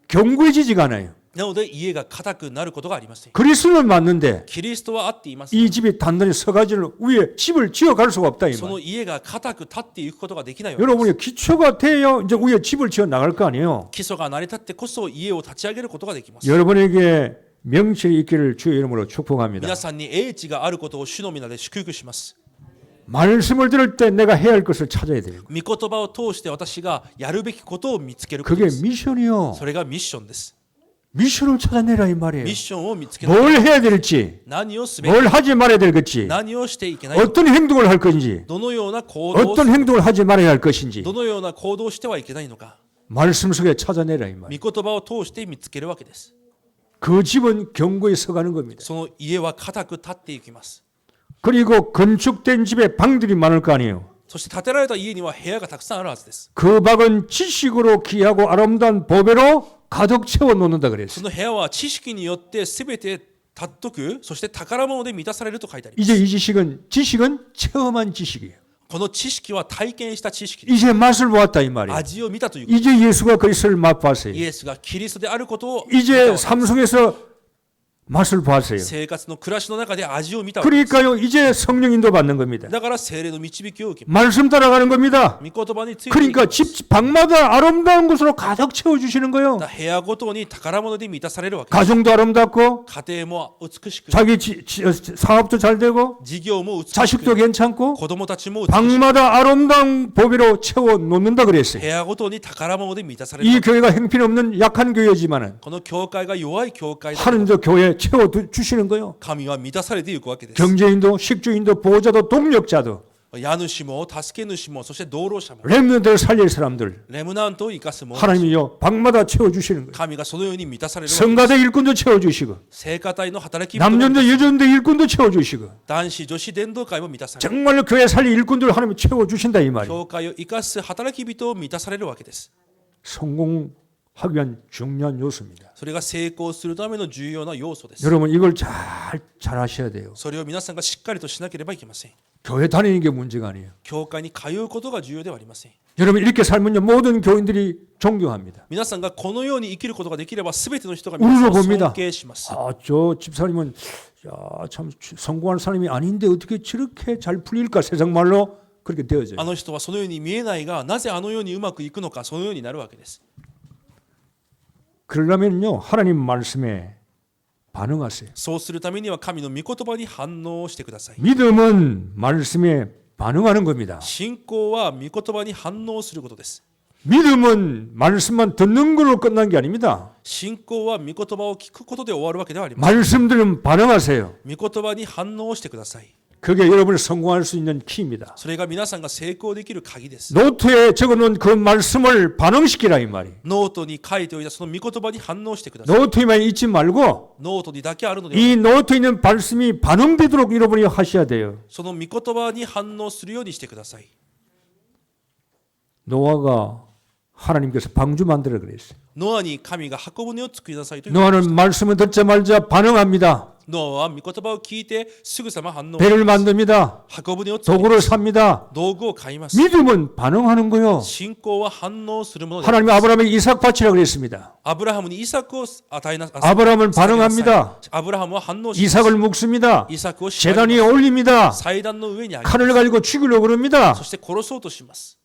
A: 견고해지지가 않아요.
B: なので家が固くなることがありません。
A: 그리스도는 맞는데
B: キリストはあっています。
A: 이 집이 단단히 서가지를 위에 집을 지어갈 수가 없다 이
B: そ
A: 말.
B: の家が固く立っていくことができないわけです。
A: 여러분이 기초가 돼야 이제 위에 집을 지어 나갈 거 아니에요.
B: 基礎が成り立ってこそ家を立ち上げることができます。
A: 여러분에게 명철이 있기를 주의 이름으로 축복합니다.
B: 皆さんに英知があることを主の皆で祝福します。
A: 말씀을 들을 때 내가 해야 할 것을 찾아야 돼요.
B: 御言葉を通して私がやるべきことを見つけること
A: 그게
B: です。
A: 미션이요.
B: それがミッションです。
A: 미션을 찾아내라 이 말이에요.
B: ミッションを見つける。
A: 뭘 해야 될지,
B: 何をすべき、
A: 뭘 하지 말아야 될 것인지,
B: 何をしていけないのか、
A: 어떤 행동을 할 것인지,
B: どのような行動を
A: 어떤 행동을 하지 말아야 할 것인지
B: どのような行動をしてはいけないのか、
A: 말씀 속에 찾아내라 이 말.
B: 御言葉を通して見つけるわけです。
A: 그 집은 견고히 서가는 겁니다.
B: その家は固く立っていきます。
A: 그리고 건축된 집에 방들이 많을 거 아니에요.
B: そして建てられた家には部屋がたくさんあるはずです。
A: 그 방은 지식으로 귀하고 아름다운 보배로 가득 채워 놓는다
B: そ
A: 그랬어요.
B: の部屋は知識によって全て尊く、そして宝物で満たされると書いてあります。
A: 이제 이 지식은 체험한 지식이에요.
B: この知識は体験した知識です。
A: 이제 맛을 보았다 이 말이에요.
B: 味を見たということ。
A: 이제 예수가 그리스도를 맛봤어요.
B: イエスがキリストであることを見たわけ
A: 이제
B: です。
A: 삶 속에서 맛을 보았어요.
B: 生活の暮らしの中で味を見たわけです。
A: 그러니까요 이제 성령 인도 받는 겁니다.
B: だから聖霊の導きを受けます。
A: 말씀 따라가는 겁니다.
B: 御言葉についていき
A: 그러니까
B: ます。
A: 집 방마다 아름다운 것으로 가득 채워주시는 거예요.
B: 部屋ごとに宝物で満たされるわけです。
A: 가정도 아름답고
B: 家庭も美しく、
A: 자기 사업도 잘 되고
B: 事業も美し
A: 자식도
B: く、
A: 괜찮고
B: 子供たちも美しく、
A: 방마다 아름다운 보배로 채워 놓는다
B: 部
A: 그랬어요.
B: 屋ごとに宝物で満たされる。
A: 이 교회가 형편없는 약한 교회지만은
B: この教会が弱い教会だけ
A: 하는
B: ど、
A: 저 교회에 채워 주시는 거예요.
B: 神は満たされていくわけです。
A: 경제인도 식주인도 보호자도 동력자도
B: 家主も助け主も、そして道路者も、
A: 렘넌트를 살릴 사람들
B: レムナントを生かす者、
A: 하나님이요 방마다 채워 주시는 거예요.
B: 神がそのように満たされるわけです。
A: 성가대 일꾼도 채워 주시고
B: 聖歌隊の働き人も、
A: 남전대 여전대 일꾼도 채워 주시고
B: 男子女子伝道会も満たされる。
A: 정말로 교회 살릴 일꾼들 하나님 채워 주신다 이 말이에요.
B: 教会を生かす働き人を満たされるわけです。
A: 성공하기 위한 중요한 요소입니다.
B: それが成功するための重要な要素です。
A: 여러분 이걸 잘 하셔야 돼요.
B: それを皆さんがしっかりとしなければいけません。
A: 교회 다니는 게 문제가 아니에요.
B: 教会に通うことが重要ではありません。
A: 여러분 이렇게 살면요 모든 교인들이 존경합니다.
B: 皆さんがこのように生きることができれば、すべての人が
A: 우르르
B: 皆さんを
A: 봅니다.
B: 尊敬します。
A: 저 집사님은 참 성공한 사람이 아닌데 어떻게 저렇게 잘 풀릴까 세상 말로 그렇게 되어져요.
B: あの人はそのように見えないが、なぜあのようにうまくいくのか、そのようになるわけです。
A: 그러려면요 하나님 말씀에 반응하세요.
B: そうするためには神の御言葉に反応してください。
A: 믿음은 말씀에 반응하는 겁니다.
B: 信仰は御言葉に反応することです。
A: 믿음은 말씀만 듣는 걸로 끝난 게 아닙니다.
B: 信仰は御言葉を聞くことで終わるわけではありません。
A: 말씀들은 반응하세요.
B: 御言葉に反応してください。
A: 그게 여러분이 성공할 수 있는 키입니다.
B: それが皆さんが成功できる鍵です。
A: 노트에 적어놓은 그 말씀을 반응시키라 이 말이.
B: ノートに書いておいたその御言葉に反応してください。
A: 노트에만 있지 말고
B: ノートにだけあるのではなく、
A: 이 노트에 있는 말씀이 반응되도록 여러분이 하셔야 돼요.
B: その御言葉に反応するようにしてください。
A: 노아가 하나님께서 방주 만들어 그랬어요.
B: ノアに神が箱舟を作りなさいと言われました。
A: 노아는 말씀을 듣자마자 반응합니다.
B: ノアは御言葉を聞いてすぐさま反応し
A: 배를
B: ます。
A: 만듭니다.
B: 箱舟を作り、
A: 도구를 삽니다.
B: 道具を買います。
A: 믿음은 반응하는 거요.
B: 信仰は反応するものです。
A: 하나님이 아브라함에게 이삭 바치라 그랬습니다.
B: アブラハムにイサクを与えなさい。
A: 아브라함은 반응합니다.
B: アブラハムは反応します。
A: 이삭을 묵습니다.
B: イサクを縛
A: 재단
B: り
A: 위에
B: ます。
A: 올립니다.
B: 祭壇の上に上げます。
A: 칼을 가지고 죽이려고 그럽니다.
B: そして殺そうとします。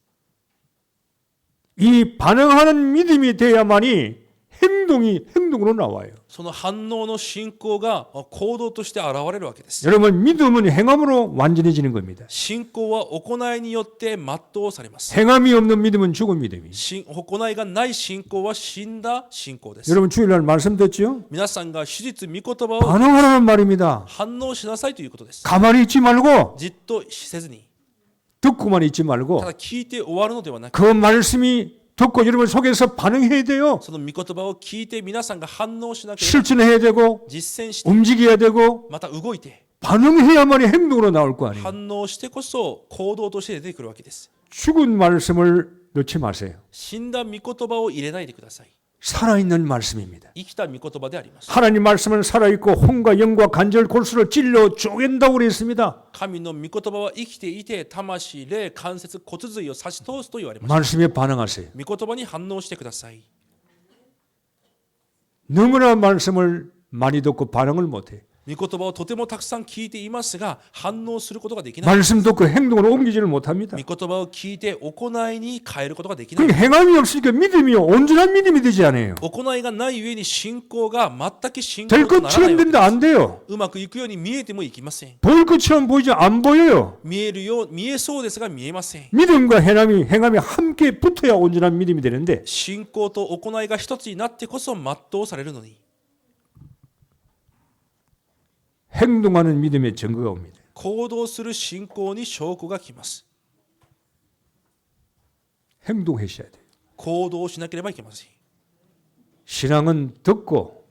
A: 이 반응하는 믿음이 돼야만이 행동으로 나와요.
B: その反応の信仰が行動として現れるわけです。
A: 여러분 믿음은 행함으로 완전해지는 겁니다.
B: 信仰は行いによって全うされます。
A: 행함이 없는 믿음은 죽은 믿음이에요.
B: 行いがない信仰は死んだ信仰です。
A: 여러분 주일날 말씀 듣죠?
B: 皆さんが手術御言葉を
A: 반응하라는 말입니다.
B: 反応しなさいということです。
A: 가만히 있지 말고
B: じっとせずに、
A: 듣고만 있지 말고
B: ただ聞いて終わるのではなく、
A: 그 말씀이 듣고 여러분 속에서 반응해야 돼요.
B: その御言葉を聞いて皆さんが反応しなければ、
A: 실천해야 되고
B: 実践して、
A: 움직여야 되고
B: また動いて、
A: 반응해야만이 행동으로 나올 거 아니에요.
B: 反応してこそ行動として出てくるわけです。
A: 죽은 말씀을 넣지 마세요.
B: 死んだ御言葉を入れないでください。
A: 살아있는 말씀입니다.
B: 生きた御言葉であります。
A: 하나님 말씀은 살아있고 혼과 영과 관절 골수를 찔러 쪼갠다고 그랬습니다.
B: 神の御言葉は生きていて、魂、霊、関節、骨髄を差し通すと言われました。
A: 말씀에 반응하세요.
B: 御言葉に反応してください。
A: 너무나 말씀을 많이 듣고 반응을 못해요.
B: 御言葉をとてもたくさん聞いていますが、反応することができない。
A: 말씀 듣고 행동으로 옮기지를 못합니다.
B: 御言葉を聞いて行いに変えることができない。
A: 그 행함이 없으니까 믿음이 온전한 믿음이 되지 않아요.
B: 行いがないゆえに信仰が全く信仰
A: 될
B: とならない
A: 것처럼
B: わけで
A: 되는데 안 돼요.
B: す。うまくいくように見えてもいきません。
A: 보일 것처럼 보이지 안 보여요.
B: 見えそうですが見えません。
A: 믿음과 행함이 함께 붙어야 온전한 믿음이 되는데
B: 信仰と行いが一つになってこそ全うされるのに、
A: 행동하는 믿음의 증거가 옵니다.
B: 行動する信仰に証拠が来ます。
A: 행동하셔야 돼요.
B: 行動をしなければいけません。
A: 신앙은 듣고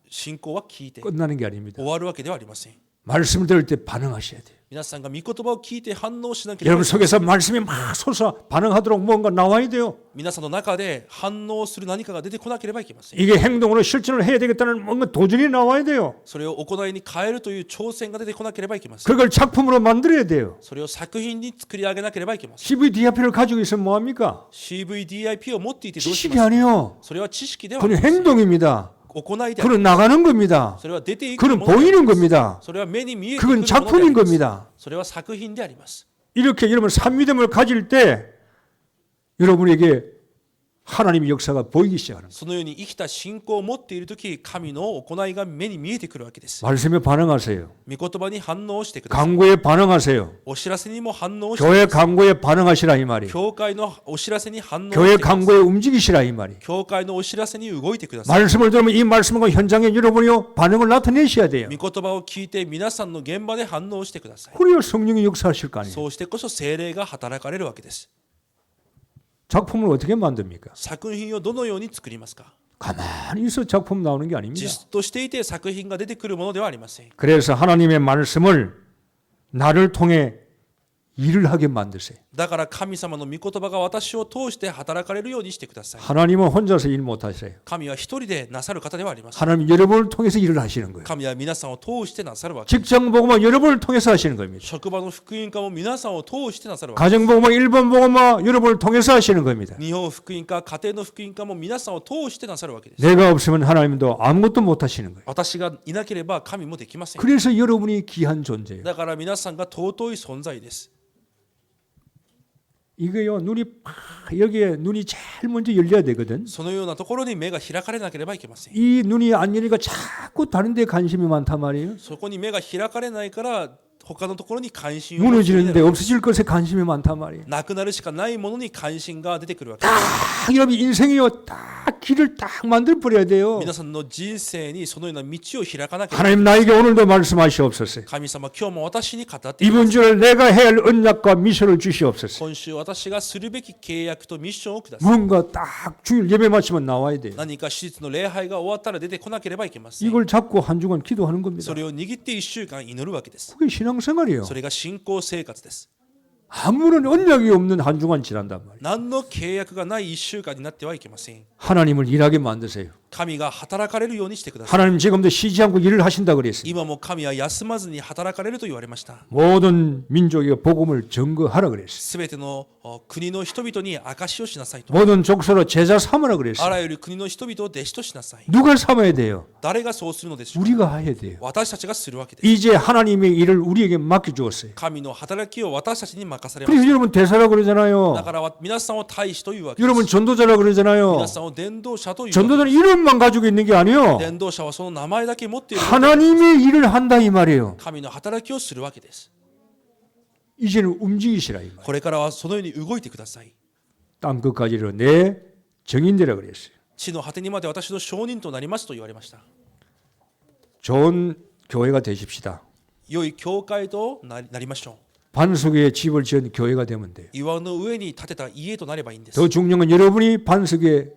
B: 信仰は聞いて
A: 끝나는 게 아닙니다.
B: 終わるわけではありません。
A: 말씀을 들을 때 반응하셔야 돼요.
B: 皆さんが御言葉を聞いて反応しなければい
A: 여러분
B: けません。
A: 속에서 말씀이 막 솟아 반응하도록 뭔가 나와야 돼요.
B: 皆さんの中で反応する何かが出てこなければいけません。
A: 이게 행동으로 실천을 해야 되겠다는 뭔가 도전이 나와야 돼요.
B: それを行いに変えるという挑戦が出てこなければいけません。
A: 그걸 작품으로 만들어야 돼요.
B: それを作品に作り上げなければいけません。
A: CVDIP를 가지고 있으면 뭐합니까?
B: CVDIP を持っていてどうし
A: 지식이
B: ますか。
A: 아니에요.
B: それは知識ではあり
A: 그건
B: ません。
A: 행동입니다.
B: 行いであり
A: 그건 나가는 겁니다.
B: それは出ていく
A: 그건
B: ものであり
A: 보이는
B: ます。
A: 겁니다.
B: それは目に見えてくるも
A: 그건
B: のであり
A: 작품인
B: ます。
A: 겁니다.
B: それは作品であります。
A: 이렇게 여러분 산미됨을 가질 때 여러분에게 하나님의 역사가 보이기 시작하는 거예요.
B: そのように生きた信仰を持っているとき、神の行いが目に見えてくるわけです。
A: 말씀에 반응하세요.
B: 御言葉に反応してください。
A: 강구에 반응하세요.
B: お知らせにも反応してく
A: 교회
B: ださい。
A: 강구에 반응하시라 이 말이에요.
B: 教会のお知らせに反応
A: 교회
B: してください。
A: 강구에 움직이시라 이 말이에요.
B: 教会のお知らせに動いてください。
A: 말씀을 들으면 이 말씀과 현장에 여러분이요 반응을 나타내셔야 돼요.
B: 御言葉を聞いて皆さんの現場で反応してください。
A: 그래야 성령이 역사하실 거 아니에요.
B: そうしてこそ聖霊が働かれるわけです。
A: 작품을 어떻게 만듭니까?
B: 作品をどのように作りますか。
A: 가만히 있어 작품 나오는 게 아닙니다.
B: じっとしていて作品が出てくるものではありません。
A: 그래서 하나님의 말씀을 나를 통해 일을 하게 만드세요.
B: だから神様の御言葉が私を通して働かれるようにしてください。
A: 하나님은 혼자서 일 못하세요.
B: 神は一人でなさる方ではありません。
A: 하나님 여러분을 통해서 일을 하시는 거예요.
B: 神は皆さんを通してなさるわけです。
A: 직장복음화 여러분을 통해서 하시는 겁니다.
B: 職場の福音化も皆さんを通してなさるわけです。
A: 가정복음화 일본복음화 여러분을 통해서 하시는 겁니다.
B: 日本福音化、家庭の福音化も皆さんを通してなさるわけです。
A: 내가 없으면 하나님도 아무것도 못하시는 거예요.
B: 私がいなければ神もできません。
A: 그래서 여러분이 귀한 존재예요.
B: だから皆さんが尊い存在です。
A: 이거요 눈이 팍 여기에 눈이 제일 먼저 열려야 되거든.
B: そのようなところに目が開かれなければいけません。
A: 이 눈이 안 열리니까 자꾸 다른 데 관심이 많단 말이에요.
B: そこに目が開かれないから他のところに関心を持つようにな
A: 무너지는데
B: る。
A: 없어질 것에 관심이 많단 말이에요.
B: なくなるしかないものに関心が出てくるわけです。
A: 딱 여러분 인생이요 딱 길을 딱 만들 버려야 돼요.
B: 皆さんの人生にそのような道を開かなければ。
A: 하나님 나에게 오늘도 말씀하시옵소서.
B: 神様、今日も私に語っています。
A: 이번 주를 내가 해야 할 언약과 미션을 주시옵소서.
B: 今週私がするべき契約とミッションをください。
A: 뭔가 딱 주일 예배 마치면 나와야 돼요.
B: 何か手術の礼拝が終わったら出てこなければいけません。
A: 이걸 잡고 한 주간 기도하는 겁니다.
B: それを握って1週間祈るわけです。
A: 그게 신앙생활이에요.
B: それが信仰生活です。
A: 아무런 언약이 없는 한 주간 지난단 말이에요.
B: 何の契約がない1週間になってはいけません。
A: 하나님을 일하게 만드세요.
B: 神が働かれるようにしてください。
A: 하나님 지금도 쉬지 않고 일을 하신다 그랬어요.
B: 今も神は休まずに働かれると言われました。
A: 모든 민족의 복음을 증거하라 그랬어요.
B: すべての国の人々に証しをしなさいと。
A: 모든 족속으로 제자 삼으라
B: あ
A: 그랬어요.
B: らゆる国の人々を弟子としなさい。
A: 누가 삼아야 돼요?
B: 誰がそうするのでしょうか。
A: 우리가 해야 돼요.
B: 私たちがするわけです。
A: 이제 하나님의 일을 우리에게 맡겨주었어요.
B: 神の働きを私たちに任されまし
A: 그래서 여러분 대사라
B: た。だ
A: 그러잖아요.
B: から皆さんを大使というわけです。
A: 여러분 전도자라 그러잖아요.
B: 皆さんを伝道者というわけです。
A: 전도자는 이름만 가지고 있는 게 아니에요.
B: 伝道者はその名前だけ持っている。
A: 하나님의 일을 한다 이 말이에요.
B: 神の働きをするわけです。
A: 이제는 움직이시라 이 말이에요.
B: これからはそのように動いてください。
A: 땅 끝까지로 내 정인되라 그랬어요.
B: 地の果てにまで私の証人となりますと言われました。
A: 좋은 교회가 되십시다.
B: 良い教会となりましょう。
A: 반석에 집을 지은 교회가 되면 돼요.
B: 岩の上に建てた家となればいいんです。
A: 더 중요한 건 여러분이 반석에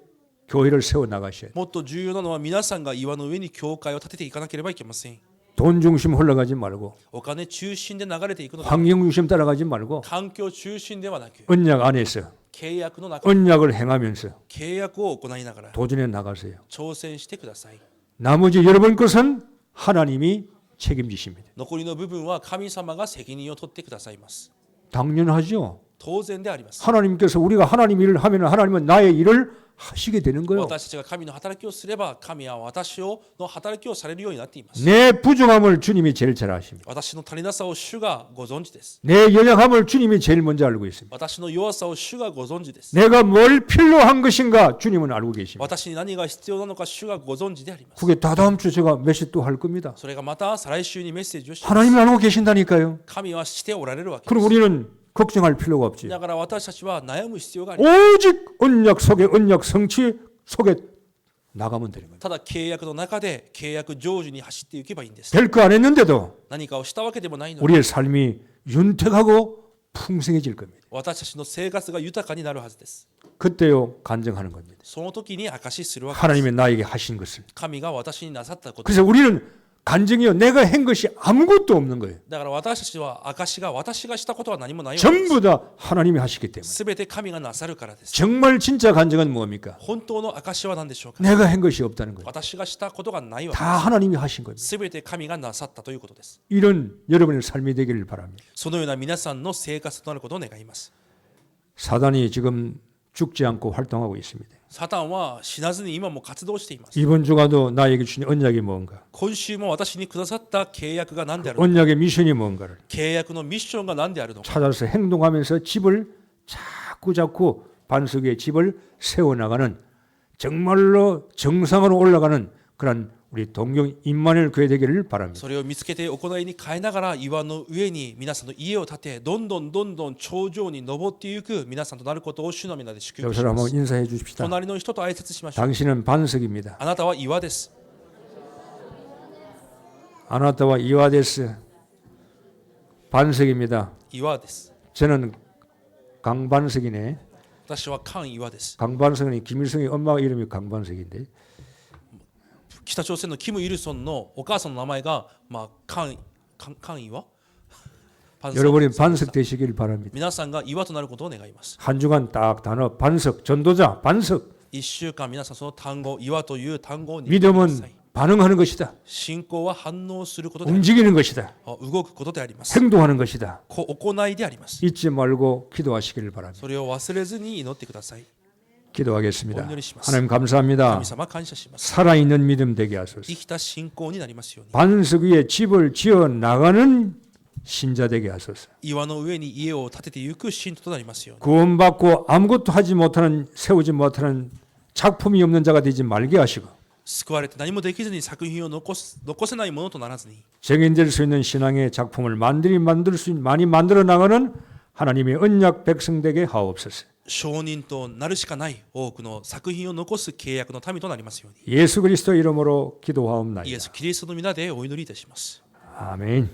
A: 교회를 세워 나가셔야 돼요.
B: もっと重要なのは皆さんが岩の上に教会を建てていかなければいけません。
A: 돈 중심 흘러가지 말고
B: お金中心で流れていくので、
A: 환경 중심 따라가지 말고
B: 環境中心ではなく、
A: 언약 안에서
B: 契約の中、
A: 언약을 행하면서
B: 契約を行いながら
A: 도전해 나가세요.
B: 挑戦してください。
A: 나머지 여러분 것은 하나님이 책임지십니다.
B: 残りの部分は神様が責任を取ってくださいます。
A: 당연하죠.
B: 当然であります。
A: 하나님께서 우리가 하나님 일을 하면 하나님은 나의 일을 하시게 되는 거예요.
B: 私たちが神の働きをすれば、神は私の働きをされるようになっています。
A: 내 부족함을 주님이 제일 잘 아십니다.
B: 私の足りなさを主がご存知です。
A: 내 연약함을 주님이 제일 먼저 알고 있습니다.
B: 私の弱さを主がご存知です。
A: 내가 뭘 필요한 것인가 주님은 알고 계십니다.
B: 私に何が必要なのか主がご存知であります。
A: 그게 다다음 주 제가 메시지 또 할 겁니다.
B: それがまた再来週にメッセージをします。
A: 하나님이 알고 계신다니까요.
B: 神はしておられるわけで
A: 그럼
B: す。
A: 우리는 걱정할 필요가 없지.
B: だから私たちは悩む必要があります。
A: 오직 언약 속에 언약 성취 속에 나가면 되는 거예요.
B: ただ契約の中で契約成就に走っていけばいいんです。
A: 될 거 안 했는데도
B: 何かをしたわけでもないのに、
A: 우리의 삶이 윤택하고 풍성해질 겁니다.
B: 私たちの生活が豊かになるはずです。
A: 그때요 간증하는 겁니다.
B: その時に証しするわけです。
A: 하나님이 나에게 하신 것을.
B: 神が私になさったこと。
A: 그래서 우리는 간증이요 내가 한 것이 아무것도 없는 거예요.
B: だから私たちは証が私がしたことは何もないわけです。
A: 전부 다 하나님이 하시기 때문에.
B: すべて神がなさるからです。
A: 정말 진짜 간증은 뭡니까?
B: 本当の証は何でしょうか。
A: 내가 한 것이 없다는 거예요.
B: 私がしたことがないわけ
A: 다
B: です。
A: 하나님이 하신 겁니다.
B: すべて神がなさったということです。
A: 이런 여러분의 삶이 되기를 바랍니다.
B: そのような皆さんの生活となることを願います。
A: 사단이 지금 죽지 않고 활동하고 있습니다.
B: サタンは死なずに今も活動しています。
A: 이번 주가도 나에게 주신 언약이 뭔가?
B: 今週も私にくださった契約が何であるのか、
A: 언약의 미션이 뭔가를
B: 契約のミッションが何であるのか、
A: 찾아서 행동하면서 집을 자꾸 반석 위에 집을 세워나가는 정말로 정상으로 올라가는 그런 우리 동경 임마누엘 교회 되기를 바랍니다.
B: それを見つけて行いに変えながら岩の上に皆さんの家を建て、どんどん頂上に登っていく皆さんとなることを主の皆で祝福
A: 옆
B: し
A: 사람
B: ま
A: 한번
B: す。
A: 인사해 주십시다.
B: 隣の人と挨拶しましょう。
A: 당신은 반석입니다.
B: あなたは岩です。
A: 아나타와 이와데스 반석입니다.
B: 岩です。
A: 저는 강반석이네.
B: 私は韓岩です。
A: 강반석은 김일성의 엄마 이름이 강반석인데
B: 北朝鮮のキム・イルソンのお母さんの名前が、韓岩。
A: 여러분이 반석 되시길 바랍니다.
B: 皆さんが岩となることを願います。
A: 한 주간 딱 단어 반석 전도자 반석
B: 1週間皆さんその単語、岩という単語を握ってくだ
A: 믿음은
B: さい。
A: 반응하는 것이다.
B: 信仰は反応することであり
A: 움직이는 것이다.
B: 動くことであります。
A: 행동하는 것이다.
B: 行いであります。
A: 잊지 말고 기도하시길 바랍니다.
B: それを忘れずに祈ってください。
A: 기도하겠습니다.
B: 오늘이시마스.
A: 하나님 감사합니다.
B: 神様感謝します。
A: 살아있는 믿음 되게 하소서.
B: 生きた信仰になりますように。
A: 반석 위에 집을 지어 나가는 신자 되게 하소서.
B: 岩の上に家を建てていく信徒となりますように。
A: 구원받고 아무것도 하지 못하는 세우지 못하는 작품이 없는 자가 되지 말게 하시고
B: 救われて何もできずに作品を残せないものとならずに、
A: 정인될 수 있는 신앙의 작품을 많이 만들어 나가는 하나님의 언약 백성 되게 하옵소서.
B: 証人となるしかない多くの作品を残す契約の民となりますように。
A: 예수 그리스도 이름으로
B: イエ
A: 기도하옵나이다.
B: ス・キリストの皆でお祈りいたします。
A: 아멘.